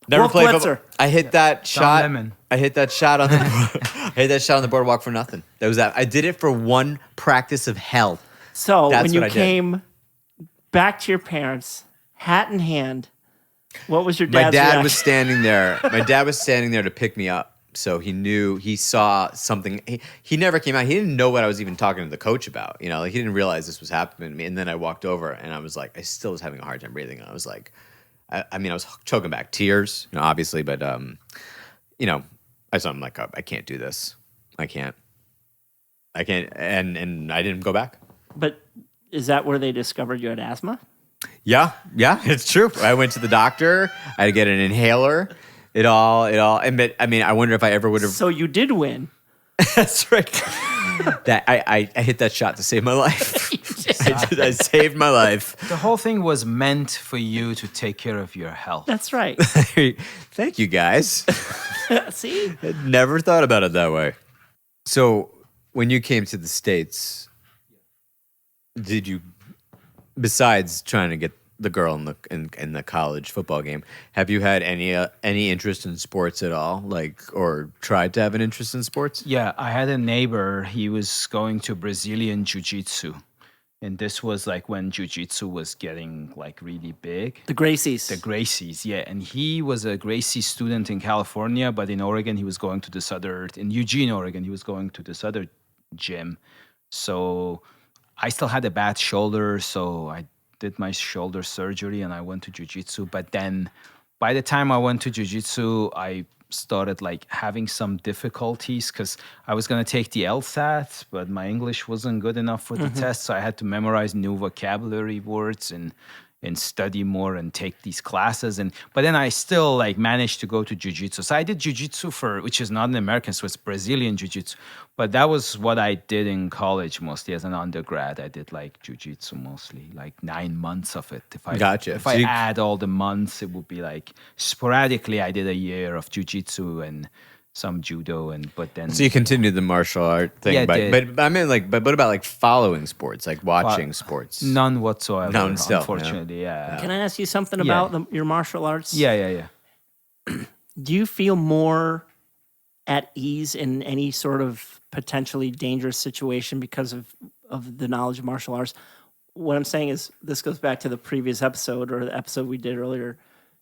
Speaker 2: Never
Speaker 1: Wolf
Speaker 2: played
Speaker 1: Blitzer.
Speaker 2: football. I hit that shot.
Speaker 3: Lemon.
Speaker 2: I hit that shot on the. I hit that shot on the boardwalk for nothing. That was that. I did it for one practice of hell.
Speaker 1: So
Speaker 2: That's
Speaker 1: when you
Speaker 2: what I did.
Speaker 1: came back to your parents, hat in hand, what was your dad's
Speaker 2: My dad
Speaker 1: reaction?
Speaker 2: was standing there. My dad was standing there to pick me up. So he saw something. He never came out. He didn't know what I was even talking to the coach about. Like he didn't realize this was happening to me. And then I walked over and I was like, I still was having a hard time breathing. And I was like, I was choking back tears, obviously, but I'm like, I can't do this. I can't, and I didn't go back.
Speaker 1: But is that where they discovered you had asthma?
Speaker 2: Yeah, it's true. I went to the doctor. I had to get an inhaler. It all. But I wonder if I ever would have.
Speaker 1: So you did win.
Speaker 2: That's right. That I hit that shot to save my life. I saved my life.
Speaker 3: The whole thing was meant for you to take care of your health.
Speaker 1: That's right.
Speaker 2: Thank you, guys.
Speaker 1: See?
Speaker 2: I'd never thought about it that way. So, when you came to the States, did you, besides trying to get the girl in the college football game, have you had any interest in sports at all, or tried to have an interest in sports?
Speaker 3: Yeah, I had a neighbor. He was going to Brazilian jiu-jitsu. And this was like when jiu-jitsu was getting like really big.
Speaker 1: The Gracies.
Speaker 3: The Gracies, yeah. And he was a Gracie student in California, but in Oregon, he was going to in Eugene, Oregon, he was going to this other gym. So I still had a bad shoulder, so I did my shoulder surgery and I went to jiu-jitsu. But then by the time I went to jiu-jitsu, I started like having some difficulties because I was going to take the LSAT, but my English wasn't good enough for the test. So I had to memorize new vocabulary words and study more and take these classes. But then I still like managed to go to jiu-jitsu. So I did jiu-jitsu which is not an American, so it's Brazilian jiu-jitsu. But that was what I did in college mostly as an undergrad. I did like jiu-jitsu mostly, like 9 months of it.
Speaker 2: Gotcha.
Speaker 3: If
Speaker 2: So
Speaker 3: I
Speaker 2: you-
Speaker 3: add all the months, it would be like sporadically I did a year of jiu-jitsu and some judo, but then
Speaker 2: So you continued the martial art thing,
Speaker 3: Yeah, I
Speaker 2: but
Speaker 3: did.
Speaker 2: I mean, like, but what about like following sports, like watching sports?
Speaker 3: none whatsoever.
Speaker 2: None still,
Speaker 3: unfortunately, yeah.
Speaker 1: Can I ask you something
Speaker 3: Yeah.
Speaker 1: about your martial arts?
Speaker 3: Yeah.
Speaker 1: Do you feel more at ease in any sort of potentially dangerous situation because of the knowledge of martial arts? What I'm saying is, this goes back to the previous episode or the episode we did earlier.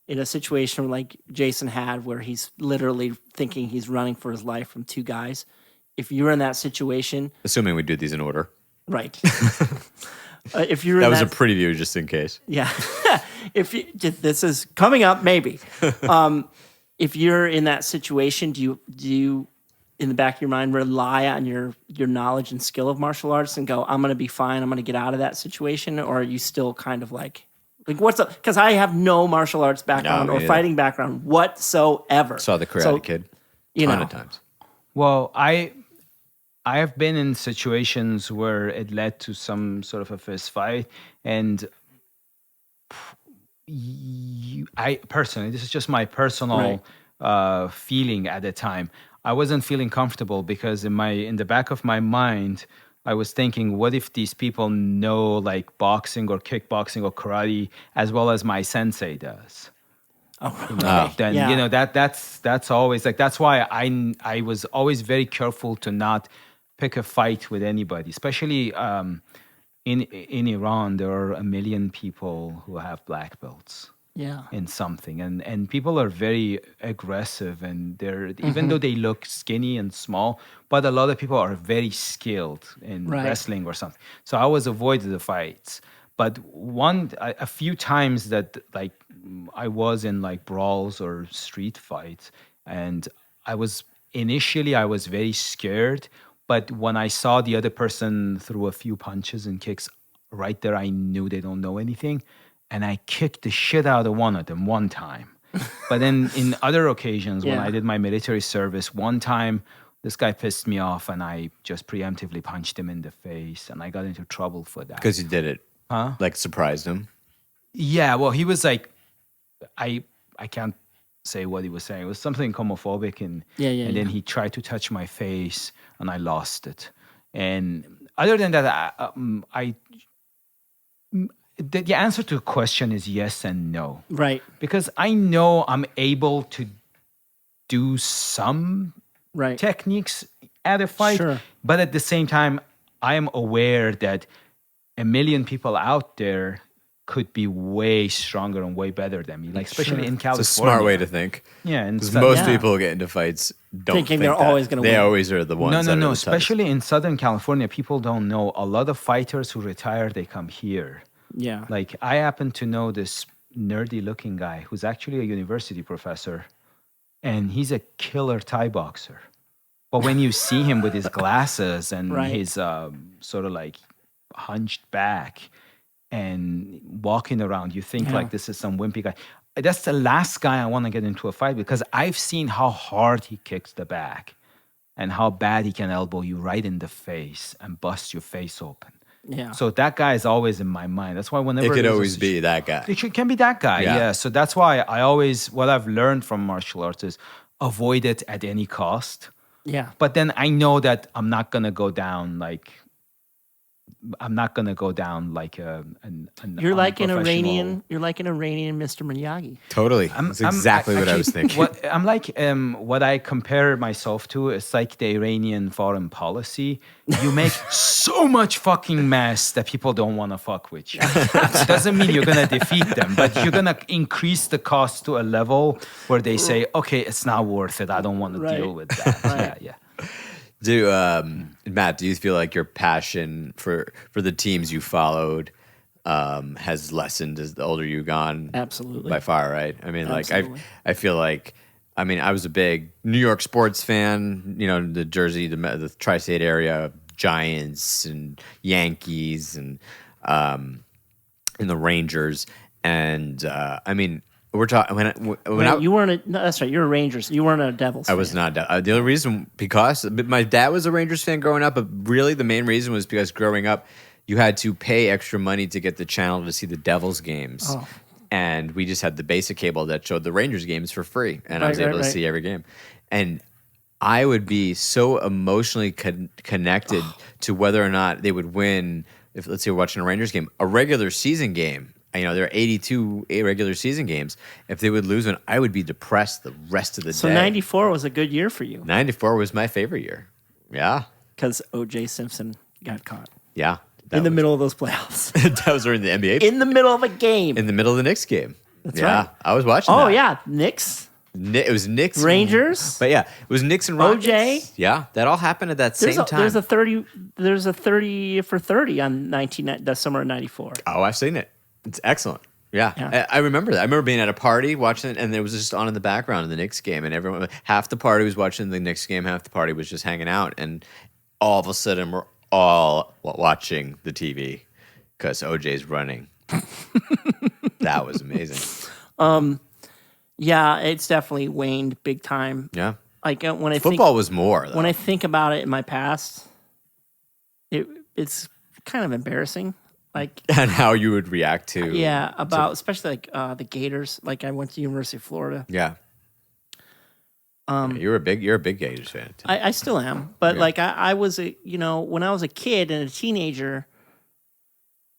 Speaker 1: In a situation like Jason had, where he's literally thinking he's running for his life from two guys. If you're in that situation,
Speaker 2: Assuming we do these in order.
Speaker 1: right? If you're
Speaker 2: That
Speaker 1: in
Speaker 2: was a
Speaker 1: that,
Speaker 2: preview, just in case.
Speaker 1: yeah. If this is coming up, maybe. If you're in that situation, do you in the back of your mind rely on your knowledge and skill of martial arts and go, I'm going to be fine, I'm going to get out of that situation, or are you still kind of like what's up? Because I have no martial arts background
Speaker 2: me
Speaker 1: or
Speaker 2: neither.
Speaker 1: fighting background whatsoever.
Speaker 2: Saw the Karate
Speaker 1: So,
Speaker 2: Kid
Speaker 1: you
Speaker 2: ton
Speaker 1: know,
Speaker 2: of times.
Speaker 3: Well, I have been in situations where it led to some sort of a fist fight, and I personally, this is just my personal feeling at the time. I wasn't feeling comfortable because in the back of my mind, I was thinking, what if these people know like boxing or kickboxing or karate as well as my sensei does? Then
Speaker 1: Yeah.
Speaker 3: you know that's always like, that's why I was always very careful to not pick a fight with anybody, especially in Iran. There are 1 million people who have black belts
Speaker 1: Yeah.
Speaker 3: in something, and people are very aggressive, and they're even though they look skinny and small, but a lot of people are very skilled in
Speaker 1: Right.
Speaker 3: wrestling or something. So I always avoided the fights. But a few times that like I was in like brawls or street fights, and I was very scared. But when I saw the other person threw a few punches and kicks right there, I knew they don't know anything. And I kicked the shit out of one of them one time. But then in other occasions, when
Speaker 1: Yeah.
Speaker 3: I did my military service, one time this guy pissed me off and I just preemptively punched him in the face, and I got into trouble for that.
Speaker 2: Because you did it.
Speaker 3: Huh?
Speaker 2: Like surprised him.
Speaker 3: Yeah, well, he was like, I can't say what he was saying. It was something homophobic, and
Speaker 1: Yeah,
Speaker 3: then he tried to touch my face, and I lost it. And other than that, the answer to the question is yes and no,
Speaker 1: Right.
Speaker 3: because I know I'm able to do some
Speaker 1: Right.
Speaker 3: techniques at a fight,
Speaker 1: Sure.
Speaker 3: but at the same time, I am aware that 1 million people out there could be way stronger and way better than me, like especially in
Speaker 2: It's
Speaker 3: California.
Speaker 2: a smart way to think.
Speaker 3: Yeah, and
Speaker 2: Because
Speaker 3: so-
Speaker 2: most
Speaker 1: Yeah.
Speaker 2: people get into fights don't
Speaker 1: Thinking
Speaker 2: think
Speaker 1: they're
Speaker 2: that.
Speaker 1: always gonna
Speaker 2: They
Speaker 1: win.
Speaker 2: always are the ones.
Speaker 3: no,
Speaker 2: that are the
Speaker 3: especially in Southern California, people don't know. A lot of fighters who retire, they come here.
Speaker 1: Yeah.
Speaker 3: Like I happen to know this nerdy-looking guy who's actually a university professor, and he's a killer Thai boxer. But when you see him with his glasses and
Speaker 1: Right.
Speaker 3: his sort of like hunched back and walking around, you think
Speaker 1: Yeah.
Speaker 3: like this is some wimpy guy. That's the last guy I want to get into a fight, because I've seen how hard he kicks the back and how bad he can elbow you right in the face and bust your face open.
Speaker 1: Yeah.
Speaker 3: So that guy is always in my mind. That's why whenever
Speaker 2: It could
Speaker 3: there's a
Speaker 2: always
Speaker 3: situ-
Speaker 2: be that guy.
Speaker 3: can be that guy,
Speaker 2: Yeah.
Speaker 3: yeah. So that's why I always, what I've learned from martial arts is avoid it at any cost.
Speaker 1: Yeah.
Speaker 3: But then I know that I'm not gonna go down like
Speaker 1: You're like an
Speaker 3: unprofessional-
Speaker 1: Iranian. You're like an Iranian Mr. Miyagi.
Speaker 2: Totally. That's exactly what I was
Speaker 3: actually,
Speaker 2: thinking.
Speaker 3: I'm like what I compare myself to is like the Iranian foreign policy. You make so much fucking mess that people don't want to fuck with you. It doesn't mean you're gonna defeat them, but you're gonna increase the cost to a level where they say, okay, it's not worth it. I don't want to
Speaker 1: Right.
Speaker 3: deal with that.
Speaker 1: Right.
Speaker 3: Yeah.
Speaker 2: Matt, do you feel like your passion for the teams you followed has lessened as the older you've gone.
Speaker 1: Absolutely.
Speaker 2: By far, right? I mean, like
Speaker 1: Absolutely.
Speaker 2: I feel like, I mean, I was a big New York sports fan. You know, the Jersey, the tri-state area, Giants and Yankees, and the Rangers. And I mean, we're talking
Speaker 1: you weren't a, no, that's right. You were a Rangers. You weren't a Devils.
Speaker 2: I was not. The only reason, because my dad was a Rangers fan growing up, but really the main reason was because growing up, you had to pay extra money to get the channel to see the Devils games.
Speaker 1: Oh.
Speaker 2: And we just had the basic cable that showed the Rangers games for free. And I was able to see every game. And I would be so emotionally connected to whether or not they would win. If, let's say, we're watching a Rangers game, a regular season game. You know, there are 82 regular season games. If they would lose one, I would be depressed the rest of the day.
Speaker 1: So 94 was a good year for you.
Speaker 2: 94 was my favorite year. Yeah.
Speaker 1: Because O.J. Simpson got caught.
Speaker 2: Yeah.
Speaker 1: In the middle of those playoffs.
Speaker 2: That was during the NBA.
Speaker 1: In the middle of a game.
Speaker 2: In the middle of the Knicks game.
Speaker 1: That's
Speaker 2: yeah.
Speaker 1: right.
Speaker 2: I was watching
Speaker 1: Oh,
Speaker 2: that.
Speaker 1: yeah. Knicks.
Speaker 2: It was Knicks.
Speaker 1: Rangers.
Speaker 2: But yeah, it was Knicks and Rockets.
Speaker 1: OJ.
Speaker 2: Yeah. That all happened at that same time.
Speaker 1: There's a 30 for 30 on the summer of 94.
Speaker 2: Oh, I've seen it. It's excellent. Yeah.
Speaker 1: Yeah.
Speaker 2: I remember that. I remember being at a party watching it, and it was just on in the background of the Knicks game, and everyone, half the party was watching the Knicks game, half the party was just hanging out, and all of a sudden we're all watching the TV because OJ's running. That was amazing.
Speaker 1: Yeah, it's definitely waned big time.
Speaker 2: Yeah.
Speaker 1: Like when I
Speaker 2: Football was more, though.
Speaker 1: when I think about it in my past, it's kind of embarrassing. Like
Speaker 2: and how you would react to.
Speaker 1: yeah, about especially like the Gators. Like I went to the University of Florida.
Speaker 2: Yeah. You're a big Gators fan. Too.
Speaker 1: I still am, but
Speaker 2: Yeah.
Speaker 1: like I was when I was a kid and a teenager,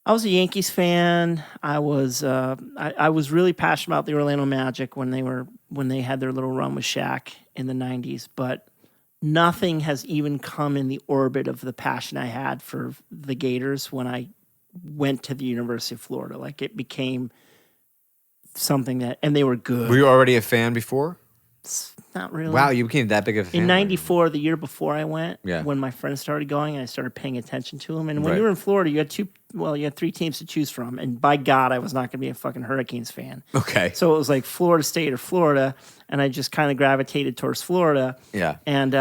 Speaker 1: I was a Yankees fan. I was really passionate about the Orlando Magic when they had their little run with Shaq in the 90s, but nothing has even come in the orbit of the passion I had for the Gators when I went to the University of Florida. Like it became something and they were good.
Speaker 2: Were you already a fan before?
Speaker 1: Not really.
Speaker 2: Wow, you became that big of a fan.
Speaker 1: In 94, the year before I went,
Speaker 2: Yeah.
Speaker 1: when my friends started going, I started paying attention to them. And when
Speaker 2: Right.
Speaker 1: you were in Florida, you had 3 teams to choose from. And by God, I was not going to be a fucking Hurricanes fan.
Speaker 2: Okay.
Speaker 1: So it was like Florida State or Florida. And I just kind of gravitated towards Florida.
Speaker 2: Yeah.
Speaker 1: And,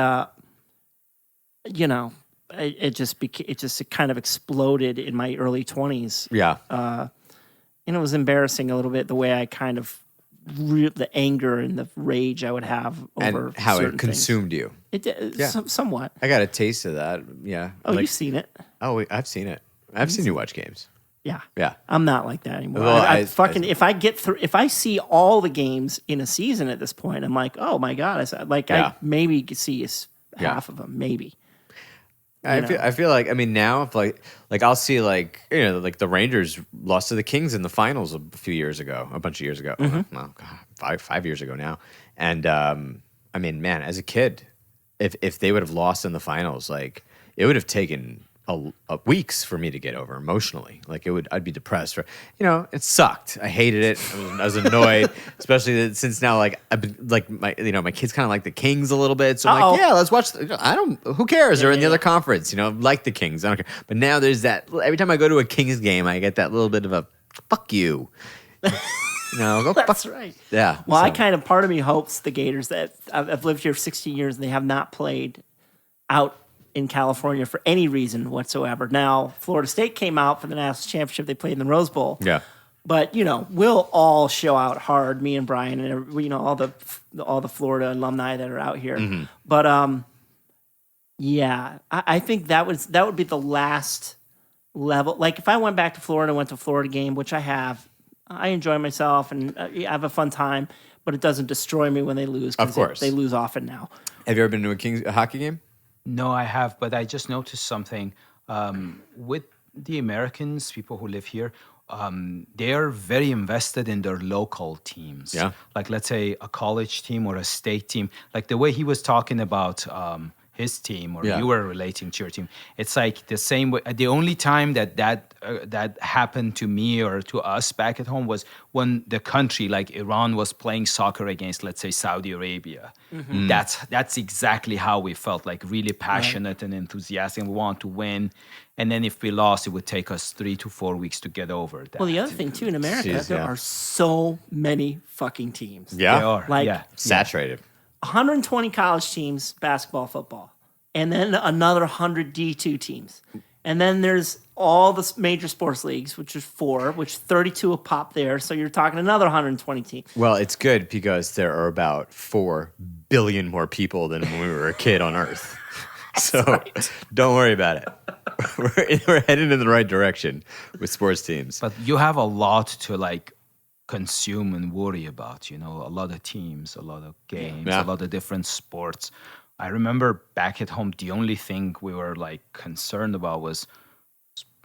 Speaker 1: it just kind of exploded in my early 20s.
Speaker 2: Yeah.
Speaker 1: And it was embarrassing a little bit the way I kind of the anger and the rage I would have over
Speaker 2: And how
Speaker 1: certain
Speaker 2: it consumed you.
Speaker 1: things. It somewhat.
Speaker 2: I got a taste of that. Yeah.
Speaker 1: Oh, you've seen it.
Speaker 2: Oh, I've seen it. I've seen you watch games.
Speaker 1: Yeah.
Speaker 2: Yeah.
Speaker 1: I'm not like that anymore.
Speaker 2: Well,
Speaker 1: if I see all the games in a season at this point, I'm like, oh my God. I maybe could see half of them, maybe.
Speaker 2: I feel like, I mean, now if like I'll see like the Rangers lost to the Kings in the finals a bunch of years ago.
Speaker 1: Mm-hmm.
Speaker 2: Well, God, 5 years ago now. And I mean, man, as a kid, if they would have lost in the finals, like it would have taken weeks for me to get over emotionally. Like I'd be depressed. It sucked. I hated it. I was annoyed, especially since now I've been my kids kind of like the Kings a little bit. So I'm like, yeah, let's watch. Who cares? They're in the other conference. Like the Kings. I don't care. But now there's that. Every time I go to a Kings game, I get that little bit of a fuck you. Go
Speaker 1: That's
Speaker 2: fuck.
Speaker 1: right.
Speaker 2: Yeah.
Speaker 1: Well, part of me hopes the Gators that I've lived here for 16 years and they have not played out in California for any reason whatsoever. Now, Florida State came out for the national championship. They played in the Rose Bowl.
Speaker 2: Yeah.
Speaker 1: But we'll all show out hard. Me and Brian and all the Florida alumni that are out here.
Speaker 2: Mm-hmm.
Speaker 1: But yeah, I think that would be the last level. Like if I went back to Florida and went to a Florida game, which I have, I enjoy myself and I have a fun time. But it doesn't destroy me when they lose.
Speaker 2: Of course,
Speaker 1: they lose often now.
Speaker 2: Have you ever been to a hockey game?
Speaker 3: No, I have, but I just noticed something with the Americans, people who live here. They are very invested in their local teams.
Speaker 2: Yeah.
Speaker 3: Like, let's say a college team or a state team. Like the way he was talking about his team, or you were relating to your team. It's like the same way. The only time that happened to me or to us back at home was when the country, like Iran, was playing soccer against, let's say, Saudi Arabia. Mm-hmm. That's exactly how we felt, like really passionate and enthusiastic. And we want to win. And then if we lost, it would take us 3 to 4 weeks to get over that.
Speaker 1: Well, the other thing too in America,
Speaker 2: Jeez,
Speaker 1: there
Speaker 2: yeah.
Speaker 1: are so many fucking teams.
Speaker 3: They
Speaker 2: Yeah.
Speaker 3: are.
Speaker 1: Like-
Speaker 3: yeah.
Speaker 2: Saturated.
Speaker 1: 120 college teams, basketball, football, and then another 100 D2 teams. And then there's all the major sports leagues, which is 4, which 32 a pop there. So you're talking another 120 teams.
Speaker 2: Well, it's good because there are about 4 billion more people than when we were a kid on Earth. So don't worry about it. We're headed in the right direction with sports teams.
Speaker 3: But you have a lot to like consume and worry about, a lot of teams, a lot of games,
Speaker 2: Yeah.
Speaker 3: a lot of different sports. I remember back at home, the only thing we were like concerned about was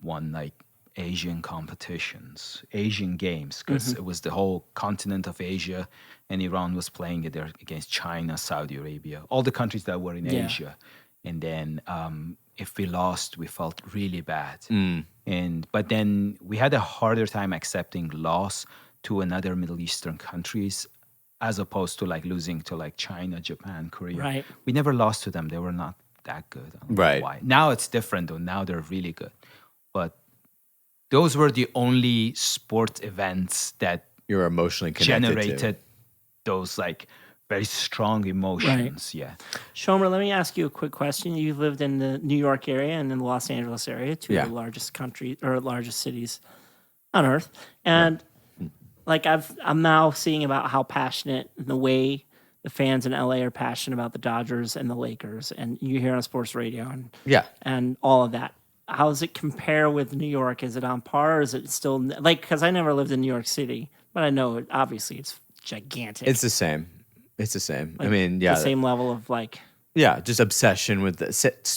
Speaker 3: one like Asian competitions, Asian games, because it was the whole continent of Asia, and Iran was playing it there against China, Saudi Arabia, all the countries that were in
Speaker 1: Yeah.
Speaker 3: Asia. And then if we lost, we felt really bad. But then we had a harder time accepting loss to another Middle Eastern countries as opposed to like losing to like China, Japan, Korea.
Speaker 1: Right.
Speaker 3: We never lost to them. They were not that good. I don't know
Speaker 2: Right.
Speaker 3: why. Now it's different though. Now they're really good. But those were the only sport events that
Speaker 2: You're emotionally connected
Speaker 3: generated those like very strong emotions. Yeah.
Speaker 1: Shomer, let me ask you a quick question. You've lived in the New York area and in the Los Angeles area, two
Speaker 2: Yeah.
Speaker 1: of the largest countries or largest cities on earth. And like I'm now seeing about how passionate and the way the fans in LA are passionate about the Dodgers and the Lakers, and you hear on sports radio
Speaker 2: Yeah.
Speaker 1: and all of that. How does it compare with New York? Is it on par? Or is it still like, because I never lived in New York City, but I know obviously it's gigantic.
Speaker 2: It's the same. It's the same. I
Speaker 1: Like,
Speaker 2: mean, yeah.
Speaker 1: the same level of like.
Speaker 2: Yeah, just obsession with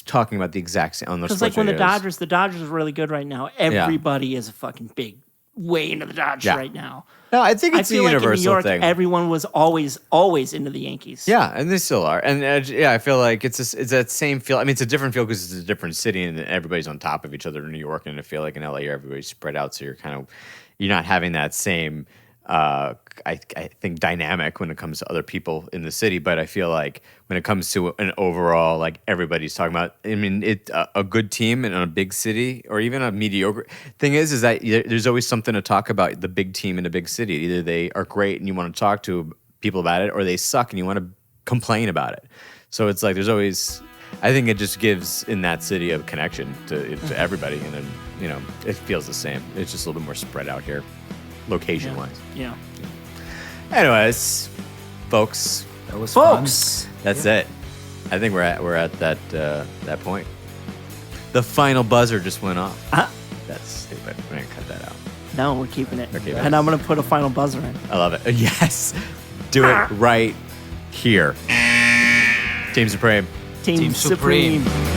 Speaker 2: talking about the exact same on the
Speaker 1: Because
Speaker 2: sports
Speaker 1: like when
Speaker 2: radios.
Speaker 1: the Dodgers are really good right now. Everybody is a fucking big way into the Dodgers
Speaker 2: Yeah.
Speaker 1: right now.
Speaker 2: No, I think
Speaker 1: I
Speaker 2: it's a
Speaker 1: feel like in New
Speaker 2: universal
Speaker 1: York,
Speaker 2: thing.
Speaker 1: everyone was always into the Yankees.
Speaker 2: Yeah, and they still are. And yeah, I feel like it's that same feel. I mean, it's a different feel because it's a different city and everybody's on top of each other in New York. And I feel like in LA, everybody's spread out. So you're not having that same, I think, dynamic when it comes to other people in the city. But I feel like when it comes to an overall, like everybody's talking about, I mean, a good team in a big city or even a mediocre thing is that there's always something to talk about the big team in a big city. Either they are great and you want to talk to people about it, or they suck and you want to complain about it. So it's like there's always, I think it just gives in that city a connection to everybody, and then it feels the same. It's just a little bit more spread out here, location wise.
Speaker 1: Yeah.
Speaker 2: Anyways, folks,
Speaker 3: That was fun.
Speaker 1: Folks.
Speaker 2: that's it. I think we're at that point. The final buzzer just went off. That's stupid. We're gonna cut that out.
Speaker 1: No, we're keeping it.
Speaker 2: keeping
Speaker 1: And
Speaker 2: it.
Speaker 1: I'm going to put a final buzzer in.
Speaker 2: I love it. Yes, do it right here. Team Supreme.
Speaker 1: Team
Speaker 3: Team Supreme.
Speaker 1: Supreme.